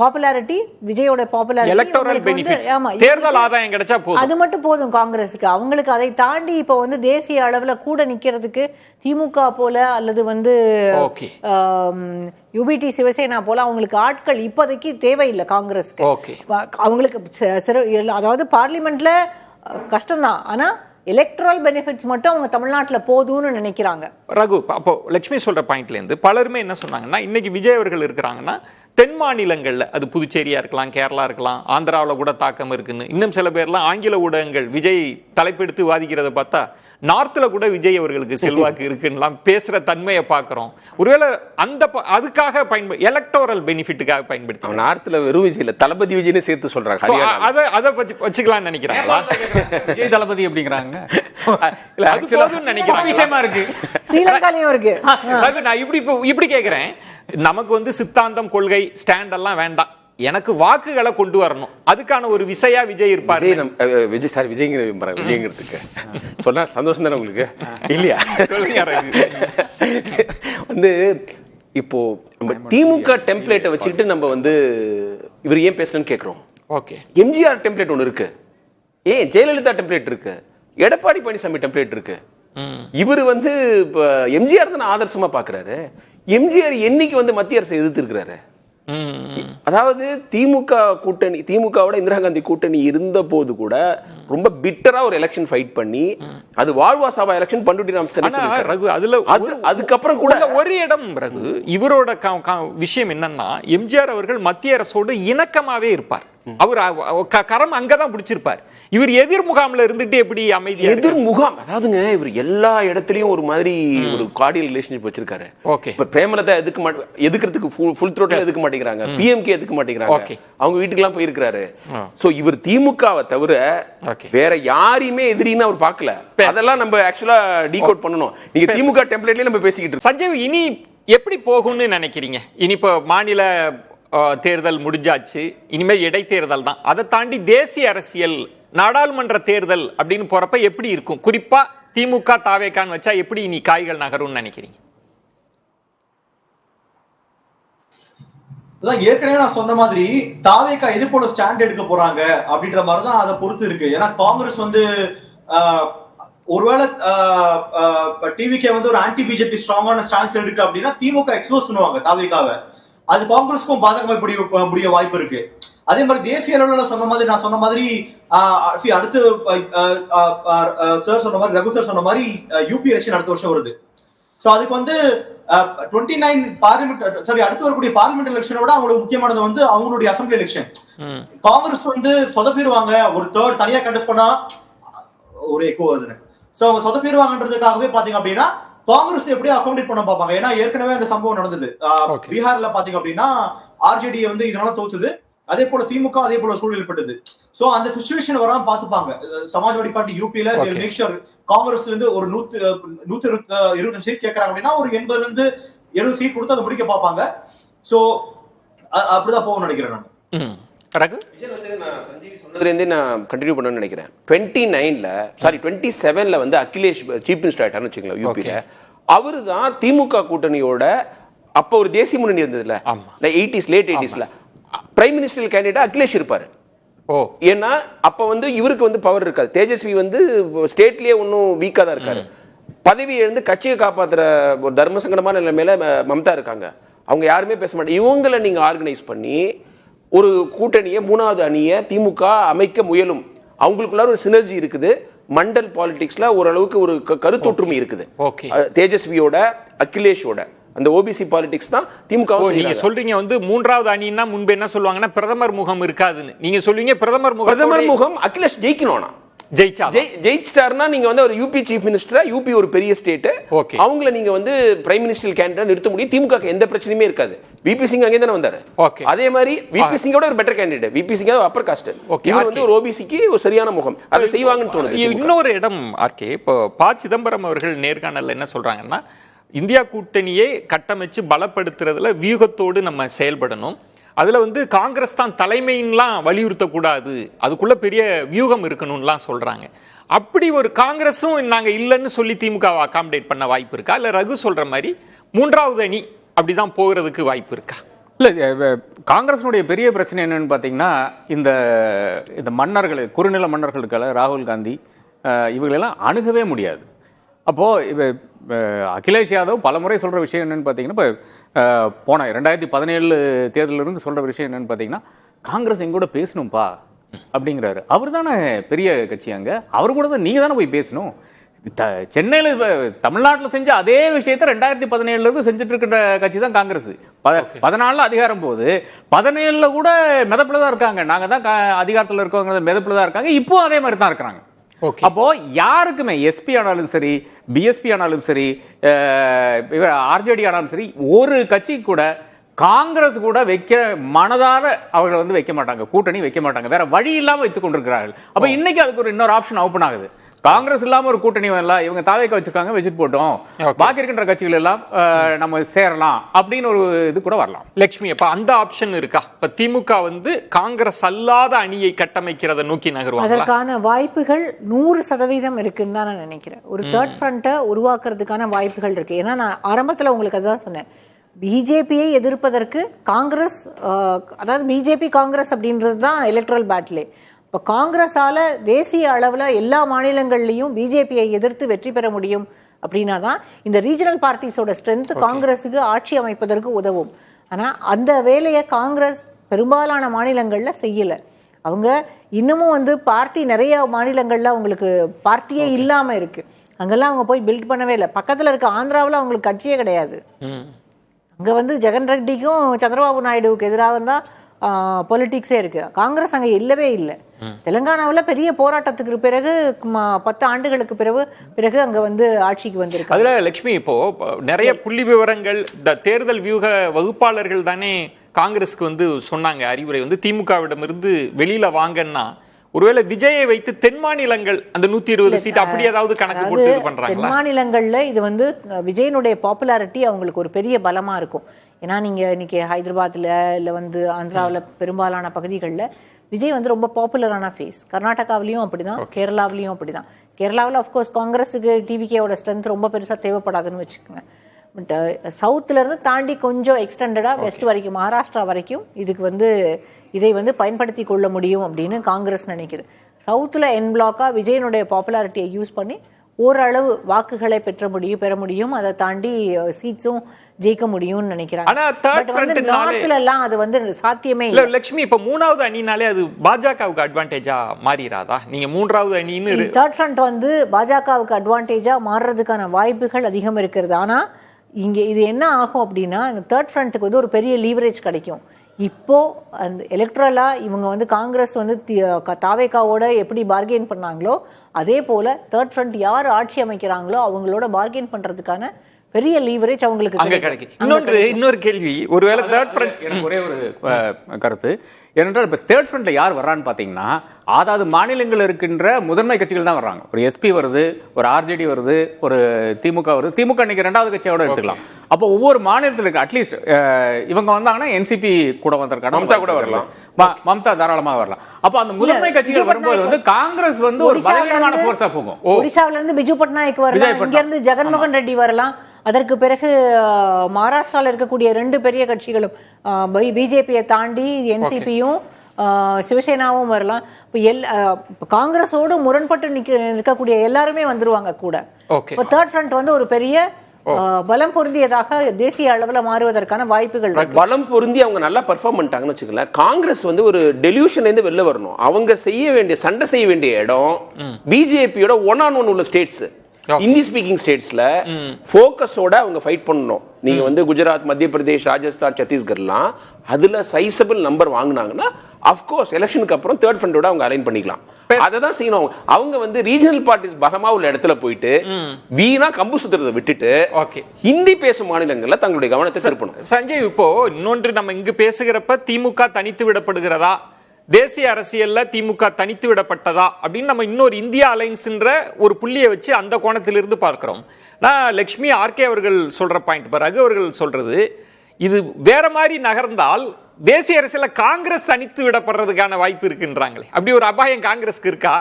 பாப்புலாரிட்டி, விஜயோட பாப்புலாரிட்டி, தேர்தல் ஆதாயம் கிடைச்சா போதும், அது மட்டும் போதும் காங்கிரஸுக்கு. அவங்களுக்கு அதை தாண்டி இப்ப வந்து தேசிய அளவுல கூட நிக்கிறதுக்கு திமுக போல அல்லது வந்து யுபிடி சிவசேனா போல அவங்களுக்கு ஆட்கள் இப்போதைக்கு தேவையில்லை காங்கிரஸுக்கு. அவங்களுக்கு அதாவது பார்லிமெண்ட்ல கஷ்டம்தான், ஆனா எலக்ட்ரல் பெனிஃபிட்ஸ் மட்டும் அவங்க தமிழ்நாட்டுல போதும்னு நினைக்கிறாங்க. ரகு, அப்போ லட்சுமி சொல்ற பாயிண்ட்ல இருந்து பலருமே என்ன சொன்னாங்கன்னா, இன்னைக்கு விஜய் அவர்கள் இருக்கிறாங்கன்னா தென் மாநிலங்கள்ல, அது புதுச்சேரியா இருக்கலாம், கேரளா இருக்கலாம், ஆந்திராவில் கூட தாக்கம் இருக்குன்னு, இன்னும் சில பேர்லாம் ஆங்கில ஊடகங்கள் விஜய் தலைப்பெடுத்து வாதிக்கிறத பார்த்தா நார்த்ல கூட விஜய் அவர்களுக்கு செல்வாக்கு இருக்குன்னு பேசுற தன்மையை பார்க்கிறோம். ஒருவேளை அந்த அதுக்காக எலக்டோரல் பெனிஃபிட்டுக்காக பயன்படுத்தி நார்த்ல வெறும் விஜய் தளபதி விஜய்னு சேர்த்து சொல்றாங்க. அதை வச்சுக்கலாம்னு நினைக்கிறாங்களா? விஜய் தளபதி அப்படிங்கிறாங்க, நினைக்கிறேன். விஷயமா இருக்கு, ஸ்ரீலங்காலையும் இருக்கு. நான் இப்படி கேட்கிறேன், நமக்கு வந்து சித்தாந்தம், கொள்கை, ஸ்டாண்ட் எல்லாம் வேண்டாம், எனக்கு வாக்குகளை கொண்டு வரணும், அதுக்கான ஒரு விசையா விஜய் இருப்பாரு. விஜய் சார், விஜய்ங்கிறதுக்கு சொன்னா சந்தோஷம் தானே உங்களுக்கு, இல்லையா? வந்து இப்போ நம்ம திமுக டெம்ப்ளேட்டை வச்சுக்கிட்டு நம்ம வந்து இவர் ஏன் பேசலன்னு கேட்கிறோம். ஓகே, எம்ஜிஆர் டெம்ப்ளேட் ஒன்று இருக்கு, ஏன் ஜெயலலிதா டெம்ப்ளேட் இருக்கு, எடப்பாடி பழனிசாமி டெம்ப்ளேட் இருக்கு. இவர் வந்து எம்ஜிஆர் தான் ஆதர்சமா பாக்குறாரு. எம்ஜிஆர் என்னைக்கு வந்து மத்திய அரசை எதிர்த்து இருக்கிறாரு? அதாவது திமுக கூட்டணி, திமுகவோட இந்திரா காந்தி கூட்டணி இருந்த போது கூட ரொம்ப பிட்டரா ஒரு எலெக்ஷன் ஃபைட் பண்ணி அது வாழ்வா சாவா எலெக்ஷன் பண்டுட்டி ராமச்சந்திரன் ரகு. அதுல அதுக்கப்புறம் கூட ஒரு இடம் ரகு, இவரோட விஷயம் என்னன்னா, எம்ஜிஆர் அவர்கள் மத்திய அரசோடு இணக்கமாவே இருப்பார். அவர் கரம் அங்கதான் பிடிச்சிருப்பார். இவர் எதிர் முகாம்ல இருந்துட்டு எப்படி அமைதி? எதிர் முகாம் அதாவதுங்க, இவர் எல்லா இடத்துலயும் ஒரு மாதிரி ஒரு கார்டியல் ரிலேஷன்ஷிப் வச்சிருக்காரு. ஓகே. இப்ப பிரேமலதா எதுக்கிறதுக்கு ஃபுல் த்ரோட்ல எதுக்க மாட்டேங்கிறாங்க, பிஎம்கே எதுக்க மாட்டேங்கிறாங்க, அவங்க வீட்டுக்கு எல்லாம் போயிருக்காரு. சோ இவர் திமுகவை தவிர வேற யாரையுமே எதிரின்னு அவர் பார்க்கல. அதெல்லாம் நம்ம ஆக்சுவலா டீகோட் பண்ணணும். நீங்க திமுக டெம்ப்ளேட்லயே நம்ம பேசிக்கிட்டு இருக்கோம். சஞ்சய், இனி எப்படி போகும்னு நினைக்கிறீங்க? இனி இப்போ மாநில தேர்தல் முடிஞ்சாச்சு, இனிமேல் இடைத்தேர்தல் தான். அதை தாண்டி தேசிய அரசியல், நாடாளுமன்ற தேர்தல் அப்படின்னு போறப்ப எப்படி இருக்கும்? குறிப்பா திமுக தாவேகான்னு வச்சா எப்படி இனி காய்கள் நகரும்னு நினைக்கிறீங்க? ஏற்கனவே நான் சொன்ன மாதிரி தாவேகா எது போல ஸ்டாண்ட் எடுக்க போறாங்க அப்படின்ற மாதிரிதான் அதை பொறுத்து இருக்கு. ஏன்னா காங்கிரஸ் வந்து ஒருவேளை டிவிகே வந்து ஒரு ஆன்டி பிஜேபி ஸ்ட்ராங்கான ஸ்டான்ஸ் எடுக்கு அப்படின்னா திமுக எக்ஸ்போஸ் பண்ணுவாங்க தாவேகாவை. அது காங்கிரஸுக்கும் பாதகமா முடிய வாய்ப்பு இருக்கு. அதே மாதிரி தேசிய அளவில் சொன்ன மாதிரி நான் சொன்ன மாதிரி அடுத்து சார் சொன்ன மாதிரி ரகு சார் சொன்ன மாதிரி யூபி எலெக்ஷன் அடுத்த வருஷம் வருது. சோ அதுக்கு வந்து 29 பார்லிமெண்ட் அடுத்து வரக்கூடிய பார்லிமெண்ட் எலெக்ஷனை விட அவங்களுக்கு முக்கியமானது வந்து அவங்களுடைய அசம்பிளி எலெக்ஷன். காங்கிரஸ் வந்து சொதப்பிடுவாங்க, ஒரு தேர்ட் தனியா கண்டெஸ்ட் பண்ணா ஒரு எக்கோ வருது. சோ அவங்க சொதப்பிடுவாங்கன்றதுக்காகவே பாத்தீங்க அப்படின்னா காங்கிரஸ் எப்படியும் அகாமடேட் பண்ண பார்ப்பாங்க. ஏன்னா ஏற்கனவே அந்த சம்பவம் நடந்தது பீகார்ல பாத்தீங்க அப்படின்னா ஆர்ஜேடி வந்து இதனால தோத்துது. அதே போல திமுக அதே போல சூழல்பட்டது. சோ அந்த சிச்சுவேஷன் வராம பாத்துப்பாங்க. சமாஜ்வாடி பார்ட்டி யூபியில மேக் ஷூர் காங்கிரஸ்ல இருந்து ஒரு 120 சீட் கேட்கறாங்க அப்படின்னா ஒரு 80 இருந்து 70 சீட் கொடுத்து அதை முடிக்க பார்ப்பாங்க. சோ அப்படிதான் போகும்னு நினைக்கிறேன் நான். ரகு சஞ்சீவ் சொன்னதுலேருந்தே நான் கண்டினியூ பண்ணணும்னு நினைக்கிறேன். 27ல வந்து அகிலேஷ் சீஃப் மினிஸ்டர் ஆயிட்டார்னு வச்சுக்கலாம் யூபியில. அவரு தான் திமுக கூட்டணியோட அப்ப ஒரு தேசிய முன்னணி இருந்ததுல, லேட் 80ஸ்ல பிரைம் மினிஸ்டர் கேண்டிடேட் அகிலேஷ் இருப்பாரு. ஏன்னா அப்ப வந்து இவருக்கு வந்து பவர் இருக்காது. தேஜஸ்வி வந்து ஸ்டேட்லயே ஒன்னும் வீக்கா தான் இருக்காரு. பதவி எழுந்து கட்சியை காப்பாத்துற ஒரு தர்ம சங்கடமான நிலைமையில மம்தா இருக்காங்க. அவங்க யாருமே பேச மாட்டாங்க. இவங்களை நீங்க ஆர்கனைஸ் பண்ணி ஒரு கூட்டணியை, மூணாவது அணியை திமுக அமைக்க முயலும். அவங்களுக்குள்ள ஒரு சினர்ஜி இருக்குது. மண்டல் பாலிடிக்ஸ்ல ஓரளவுக்கு ஒரு கருத்தொற்றுமை இருக்குது. தேஜஸ்வியோட அகிலேஷோட அந்த ஓபிசி பாலிடிக்ஸ் தான் திமுக. நீங்க சொல்றீங்க வந்து மூன்றாவது அணின்னா முன்பு என்ன சொல்லுவாங்கன்னா பிரதமர் முகம் இருக்காதுன்னு. நீங்க சொல்லுவீங்க பிரதமர் முகம் அகிலேஷ் ஜெயிக்கணும்னா ஜெயிச்சார்னா நீங்க வந்து ஒரு யூபி சீஃப் மினிஸ்டரா, யூபி ஒரு பெரிய ஸ்டேட், அவங்கள நீங்க வந்து பிரைம் மினிஸ்டர் கேண்டிடேட் நிறுத்த முடியும். திமுக எந்த பிரச்சனையுமே இருக்காது. விபி சிங் அங்கே தானே வந்தாரு. அதே மாதிரி விபி சிங்கோட ஒரு better candidate. V P Singh upper caste, இவர் வந்து ஒரு ஓபிசிக்கு ஒரு சரியான முகம். அதை செய்வாங்கன்னு தோணுது. இன்னொரு இடம் ஆர்கே, இப்போ ப. சிதம்பரம் அவர்கள் நேர்காணல்ல என்ன சொல்றாங்கன்னா, இந்தியா கூட்டணியை கட்டமைச்சு பலப்படுத்துறதுல வியூகத்தோடு நம்ம செயல்படணும். அதுல வந்து காங்கிரஸ் தான் தலைமையின்லாம் வலியுறுத்தக்கூடாது, அதுக்குள்ள பெரிய வியூகம் இருக்கணும்லாம் சொல்றாங்க. அப்படி ஒரு காங்கிரஸும் நாங்க இல்லைன்னு சொல்லி திமுக அகாமடேட் பண்ண வாய்ப்பு இருக்கா? இல்ல ரகு சொல்ற மாதிரி மூன்றாவது அணி அப்படிதான் போகிறதுக்கு வாய்ப்பு இருக்கா? இல்லை, காங்கிரஸினுடைய பெரிய பிரச்சனை என்னன்னு பார்த்தீங்கன்னா, இந்த மன்னர்கள், குறுநில மன்னர்கள் இருக்கல, ராகுல் காந்தி இவங்களெல்லாம் அணுகவே முடியாது. அப்போது அகிலேஷ் யாதவ் பல முறை சொல்கிற விஷயம் என்னென்னு பார்த்தீங்கன்னா, இப்போ போன 2017 தேர்தலிருந்து சொல்கிற விஷயம் என்னென்னு பார்த்தீங்கன்னா, காங்கிரஸ் எங்கூட பேசணும்ப்பா அப்படிங்கிறாரு. அவர் தானே பெரிய கட்சி, அங்கே அவர் கூட தான் நீங்கள் தானே போய் பேசணும். சென்னையில் தமிழ்நாட்டில் செஞ்ச அதே விஷயத்தை 2017 செஞ்சுட்டு இருக்கிற கட்சி தான் காங்கிரஸ். 14 அதிகாரம் போது 17 கூட மிதப்பில் தான் இருக்காங்க. நாங்கள் தான் அதிகாரத்தில் இருக்கவங்க மிதப்பில் தான் இருக்காங்க. இப்போ அதே மாதிரி தான் இருக்கிறாங்க. அப்போ யாருக்குமே எஸ்பி ஆனாலும் சரி, பிஎஸ்பி ஆனாலும் சரி, ஆர்ஜேடி ஆனாலும் சரி, ஒரு கட்சி கூட காங்கிரஸ் கூட வைக்க மனதார அவர்கள் வந்து வைக்க மாட்டாங்க, கூட்டணி வைக்க மாட்டாங்க, வேற வழி இல்லாம வைத்துக் கொண்டிருக்கிறார்கள். அப்ப இன்னைக்கு அதுக்கு ஒரு இன்னொரு ஆப்ஷன் ஓபன் ஆகுது. காங்கிரஸ் இல்லாம ஒரு கூட்டணி வரலாம், இவங்க தாவேக்கா வச்சிருக்காங்க, வச்சுட்டு போட்டோம், பாக்கி இருக்கின்ற கட்சிகள் எல்லாம் நம்ம சேரலாம் அப்படின்னு ஒரு இது கூட வரலாம். லட்சுமி, அப்ப அந்த ஆப்ஷன் இருக்கா? இப்ப திமுக வந்து காங்கிரஸ் அல்லாத அணியை கட்டமைக்கிறத நோக்கி நகருவாங்க. அதற்கான வாய்ப்புகள் 100% இருக்குன்னு தான் நான் நினைக்கிறேன். ஒரு தேர்ட் ஃப்ரண்ட்டை உருவாக்குறதுக்கான வாய்ப்புகள் இருக்கு. ஏன்னா நான் ஆரம்பத்தில் உங்களுக்கு அதுதான் சொன்னேன், பிஜேபியை எதிர்ப்பதற்கு காங்கிரஸ், அதாவது பிஜேபி காங்கிரஸ் அப்படின்றது தான் எலக்ட்ரல் பேட்டிலே. இப்போ காங்கிரஸால தேசிய அளவில் எல்லா மாநிலங்கள்லையும் பிஜேபியை எதிர்த்து வெற்றி பெற முடியும் அப்படின்னா தான் இந்த ரீஜனல் பார்ட்டிஸோட ஸ்ட்ரென்த் காங்கிரஸுக்கு ஆட்சி அமைப்பதற்கு உதவும். ஆனால் அந்த வேலையை காங்கிரஸ் பெரும்பாலான மாநிலங்களில் செய்யலை. அவங்க இன்னமும் வந்து பார்ட்டி நிறைய மாநிலங்களில் அவங்களுக்கு பார்ட்டியே இல்லாமல் இருக்கு. அங்கெல்லாம் அவங்க போய் பில்ட் பண்ணவே இல்லை. பக்கத்தில் இருக்க ஆந்திராவில் அவங்களுக்கு கட்சியே கிடையாது. அங்கே வந்து ஜெகன் ரெட்டிக்கும் சந்திரபாபு நாயுடுவுக்கு எதிராக தான் பொலிட்டிக்ஸே இருக்கு. காங்கிரஸ் அங்க இல்லவே இல்லை. தெலுங்கானாவில் பெரிய போராட்டத்துக்கு பிறகு 10 ஆண்டுகளுக்கு பிறகு அங்க வந்து ஆட்சிக்கு வந்திருக்கு. அதுல லட்சுமி, இப்போ நிறைய புள்ளி விவரங்கள், இந்த தேர்தல் வியூக வகுப்பாளர்கள் தானே காங்கிரஸ்க்கு வந்து சொன்னாங்க அறிவுரை வந்து திமுகவிடமிருந்து வெளியில வாங்கன்னா, ஒருவேளை விஜயை வைத்து தென் மாநிலங்கள் அந்த 120 சீட் அப்படி ஏதாவது கணக்கு போட்டு இது பண்றாங்களா? தென் மாநிலங்கள்ல இது வந்து விஜயனுடைய பாப்புலாரிட்டி அவங்களுக்கு ஒரு பெரிய பலமா இருக்கும். ஏன்னா நீங்க இன்னைக்கு ஹைதராபாத்ல இல்ல வந்து ஆந்திராவில் பெரும்பாலான பகுதிகளில் விஜய் வந்து ரொம்ப பாப்புலரான ஃபேஸ். கர்நாடகாவிலையும் அப்படிதான், கேரளாவிலையும் அப்படிதான். கேரளாவில் அஃப்கோர்ஸ் காங்கிரஸுக்கு டிவிகேவோட ஸ்ட்ரென்த் ரொம்ப பெருசா தேவைப்படாதுன்னு வச்சுக்கோங்க. பட் சவுத்துல இருந்து தாண்டி கொஞ்சம் எக்ஸ்டெண்டடா வெஸ்ட் வரைக்கும், மகாராஷ்டிரா வரைக்கும் இதுக்கு வந்து இதை வந்து பயன்படுத்தி கொள்ள முடியும் அப்படின்னு காங்கிரஸ் நினைக்குது. சவுத்துல என் பிளாக்கா விஜயனுடைய பாப்புலாரிட்டியை யூஸ் பண்ணி ஓரளவு வாக்குகளை பெற முடியும். அதை தாண்டி சீட்ஸும் ஜெயிக்க முடியும்னு நினைக்கிறாங்க. ஆனா தேர்ட் நார்த்ல எல்லாம் அது வந்து சாத்தியமே இல்ல. லட்சுமி, இப்ப 3வது அணினாலே அது பாஜகவுக்கு அட்வான்டேஜா மாறிராதா? நீங்க 3வது அணின்னு தேர்ட் ஃப்ரண்ட் வந்து பாஜகவுக்கு அட்வான்டேஜா மாறுறதுக்கான வாய்ப்புகள் அதிகம் இருக்கிறது. ஆனா இங்க இது என்ன ஆகும் அப்படின்னா, தேர்ட் ஃப்ரண்ட்டுக்கு வந்து ஒரு பெரிய லீவரேஜ் கிடைக்கும். இப்போ அந்த எலக்ட்ரலா இவங்க வந்து காங்கிரஸ் வந்து தாவேகாவோட எப்படி பார்கெயின் பண்ணாங்களோ அதே போல தேர்ட் ஃப்ரண்ட் யார் ஆட்சி அமைக்கிறாங்களோ அவங்களோட பார்கெயின் பண்றதுக்கான பெரிய லீவரேஜ் அவங்களுக்கு கிடைக்கும். இன்னொரு கேள்வி, ஒருவேளை தேர்ட் ஃப்ரண்ட், எனக்கு ஒரே ஒரு கருத்து ஏனென்றால் இப்போ தேர்ட் ஃப்ரண்ட்ல யார் வர்றான்னு பார்த்தீங்கன்னா, அதாவது மாநிலங்கள் இருக்கின்ற முதன்மை கட்சிகள் தான் வர்றாங்க. ஒரு எஸ்பி வருது, ஒரு ஆர்ஜேடி வருது, ஒரு திமுக வருது. திமுக இன்னைக்கு 2வது கட்சியோட எடுத்துக்கலாம். அப்போ ஒவ்வொரு மாநிலத்தில் இருக்கு. அட்லீஸ்ட் இவங்க வந்தாங்கன்னா என்சிபி கூட வந்திருக்காங்க, மம்தா கூட வரலாம், மம்தா தாராளமாக வரலாம். அப்போ அந்த முதன்மை கட்சிகள் வரும்போது வந்து காங்கிரஸ் வந்து ஒரு பலவீனமான போர்ஸா போகும். ஒடிசாவில இருந்து பிஜு பட்நாயக் வரலாம், இங்க இருந்து ஜெகன்மோகன் ரெட்டி வரலாம். அதற்கு பிறகு மகாராஷ்டிரால இருக்கக்கூடிய 2 பெரிய கட்சிகளும் பிஜேபியை தாண்டி என்சிபியும் சிவசேனாவும் வரலாம். இப்போ காங்கிரஸோடு முரண்பட்டு நிற்கக்கூடிய எல்லாருமே வந்துருவாங்க கூட. இப்போ தேர்ட் ஃப்ரண்ட் வந்து ஒரு பெரிய பலம் பொருந்தியதாக தேசிய அளவில் மாறுவதற்கான வாய்ப்புகள். பலம் பொருந்தி அவங்க நல்லா பெர்ஃபார்ம் பண்ணிட்டாங்கன்னு வச்சுக்கல. காங்கிரஸ் வந்து ஒரு டெலியூஷன்ல இருந்து வெளில வரணும். அவங்க சண்டை செய்ய வேண்டிய இடம் பிஜேபியோட 1-on-1 உள்ள ஸ்டேட்ஸ், இந்தி ஸ்பீக்கிங் ஸ்டேட்ஸ்ல ஃபோக்கஸோட அவங்க ஃபைட் பண்ணணும். நீங்க வந்து குஜராத், மத்திய பிரதேஷ், ராஜஸ்தான், சத்தீஸ்கர்லாம் அதுல சைசபிள் நம்பர் வாங்கினாங்கன்னா அஃப்கோர்ஸ் எலெக்ஷனுக்கு அப்புறம் தேர்ட் ஃப்ரண்டோட அவங்க அலைன் பண்ணிக்கலாம். அதை தான் செய்யணும். அவங்க வந்து ரீஜனல் பார்ட்டிஸ் பலமா உள்ள இடத்துல போயிட்டு வீணா கம்பு சுத்துறதை விட்டுட்டு ஹிந்தி பேசும் மாநிலங்கள்ல தங்களுடைய கவனத்தை திருப்பணும். சஞ்சய், இப்போ இன்னொன்று நம்ம இங்கு பேசுகிறப்ப திமுக தனித்து விடப்படுகிறதா, தேசிய அரசியல்ல திமுக தனித்து விடப்பட்டதா அப்படின்னு நம்ம இன்னொரு இந்தியா அலைன்ஸ்ன்ற ஒரு புள்ளியை வச்சு அந்த கோணத்திலிருந்து பார்க்கிறோம். நான் லட்சுமி ஆர்கே அவர்கள் சொல்ற பாயிண்ட், ரகு அவர்கள் சொல்றது, இது வேற மாதிரி நகர்ந்தால் தேசிய அரசியல்ல காங்கிரஸ் தனித்து விடப்படுறதுக்கான வாய்ப்பு இருக்குன்றாங்களே. அப்படி ஒரு அபாயம் காங்கிரஸ்க்கு இருக்கா?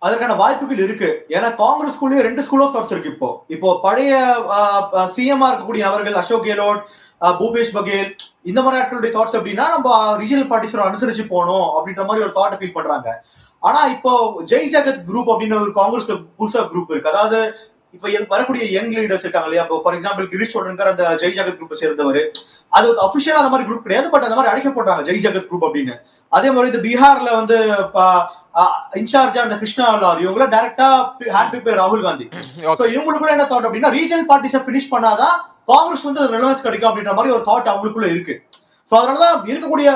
அதற்கான வாய்ப்புகள் இருக்கு. ஏன்னா காங்கிரஸ்குள்ளேயே 2 ஸ்கூல் ஆஃப் தாட்ஸ் இருக்கு. இப்போ பழைய சிஎம்ஆ இருக்கக்கூடிய நபர்கள் அசோக் கெலோட், பூபேஷ் பகேல், இந்த மாதிரி ஆட்களுடைய தாட்ஸ் அப்படின்னா நம்ம ரீஜனல் பார்ட்டிஸோட அனுசரிச்சு போகணும் அப்படின்ற மாதிரி ஒரு தாட் ஃபீல் பண்றாங்க. ஆனா இப்போ ஜெய் ஜகத் குரூப் அப்படின்னு ஒரு காங்கிரஸ்ல புதுசா குரூப் இருக்கு. அதாவது இப்ப வரக்கூடிய யங் லீடர்ஸ் இருக்காங்க இல்லையா. இப்போ ஃபார் எக்ஸாம்பிள் கிரீஷ் சோடன்கர் அந்த ஜெய் ஜகத் குரூப்பை சேர்ந்தவர். அது அபிஷியலா அந்த மாதிரி குரூப் கிடையாது, பட் அந்த மாதிரி அழைக்கப்படுறாங்க ஜெய் ஜகத் குரூப் அப்படின்னு. அதே மாதிரி இந்த பீகார்ல வந்து இன்சார்ஜா அந்த கிருஷ்ணா லால் இவங்கள டைரக்டா ஹேண்ட் பிக் பை ராகுல் காந்தி. சோ இவங்களுக்குள்ள என்ன தாட் அப்படின்னா, ரீஜனல் பார்ட்டிஸை பினிஷ் பண்ணாதான் காங்கிரஸ் வந்து ரெலவன்ஸ் கிடைக்கும் அப்படின்ற மாதிரி ஒரு தாட் அவங்களுக்குள்ள இருக்கு. சோ அதனாலதான் இருக்கக்கூடிய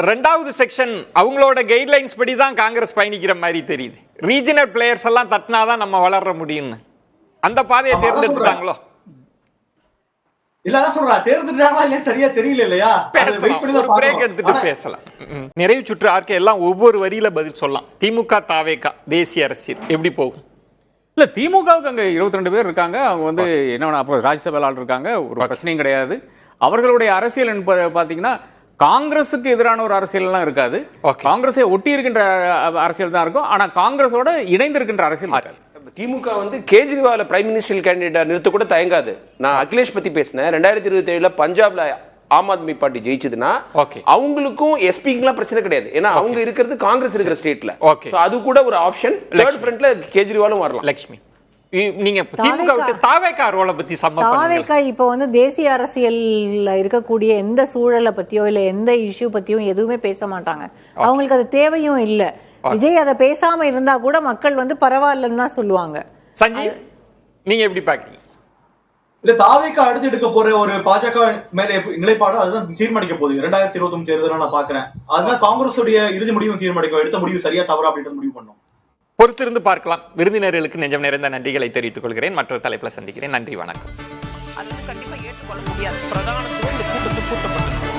ரெண்டாவது செக்ஷன் அவங்களோட கைட்லைன்ஸ் படி தான் காங்கிரஸ் பயணிக்கிற மாதிரி தெரியுது. ரீஜனல் பிளேயர்ஸ் எல்லாம் தட்டினாதான் நம்ம வளர முடியும்னு அந்த பாதையை தேர்ந்தெடுத்தாங்களோ? இல்ல சொல்றா தேர்ந்தெடுத்தாங்களா இல்லையா சரியா தெரியல இல்லையா. பிரேக் எடுத்துட்டு பேசலாம். நிறைவு சுற்று ஆர்கே எல்லாம் ஒவ்வொரு வரியில பதில் சொல்லலாம். திமுக தாவேகா தேசிய அரசியல் எப்படி போகும்? இல்ல திமுகவுக்கு அங்க 22 பேர் இருக்காங்க. அவங்க வந்து என்ன அப்போ ராஜ்யசபா ஆள் இருக்காங்க, ஒரு பிரச்சனையும் கிடையாது. அவர்களுடைய அரசியல் பாத்தீங்கன்னா காங்கிரஸுக்கு எதிரான ஒரு அரசியல் எல்லாம் இருக்காது. காங்கிரஸை ஒட்டி இருக்கின்ற அரசியல் தான் இருக்கும். ஆனா காங்கிரஸோட இணைந்து இருக்கின்ற அரசியல் இருக்காது. திமுக வந்து கேஜ்ரிவால் பிரைம் மினிஸ்டர் கேண்டிடேட்டா நிறுத்த கூட தயங்காது. நான் அகிலேஷ் பத்தி பேசினேன். 2027 பஞ்சாப்ல ஆம் ஆத்மி பார்ட்டி ஜெயிச்சதுன்னா அவங்களுக்கும் எஸ்பிக்குலாம் பிரச்சனை கிடையாது. ஏன்னா அவங்க இருக்கிறது காங்கிரஸ் இருக்கிற ஸ்டேட்ல. அது கூட ஒரு ஆப்ஷன். தேர்ட் ஃப்ரண்ட்ல கேஜ்ரிவாலும் வரலாம். லட்சுமி, நீங்க திமுக தாவேகா ரோலை பத்தி தாவேகா இப்போ வந்து தேசிய அரசியல்ல இருக்கக்கூடிய எந்த சூழலை பத்தியோ இல்ல எந்த இஷ்யூ பத்தியும் எதுவுமே பேச மாட்டாங்க. அவங்களுக்கு அது தேவையும் இல்ல. விஜய் அதை பேசாம இருந்தா கூட மக்கள் வந்து பரவாயில்லன்னு தான் சொல்லுவாங்க. சஞ்சய், நீங்க எப்படி பாக்குறீங்க? இல்ல தாவேக்கா அடுத்து எடுக்க போற ஒரு பாஜக மேல நிலைப்பாடு அதுதான் தீர்மானிக்க போகுது 2029 தேர்தல் நான் பாக்குறேன். அதுதான் காங்கிரஸுடைய இறுதி முடிவும் தீர்மானிக்கும். எடுத்த முடிவு சரியா தவறா அப்படின்றது முடிவு பண்ணும். பொறுத்திருந்து பார்க்கலாம். விருந்தினர்களுக்கு நெஞ்சம் நிறைந்த நன்றிகளை தெரிவித்துக் கொள்கிறேன். மற்றொரு தலைப்புல சந்திக்கிறேன். நன்றி, வணக்கம். அது கண்டிப்பா ஏற்றுக்கொள்ள முடியாது. பிரதான கூட்டத்தில் கூட்டப்பட்டது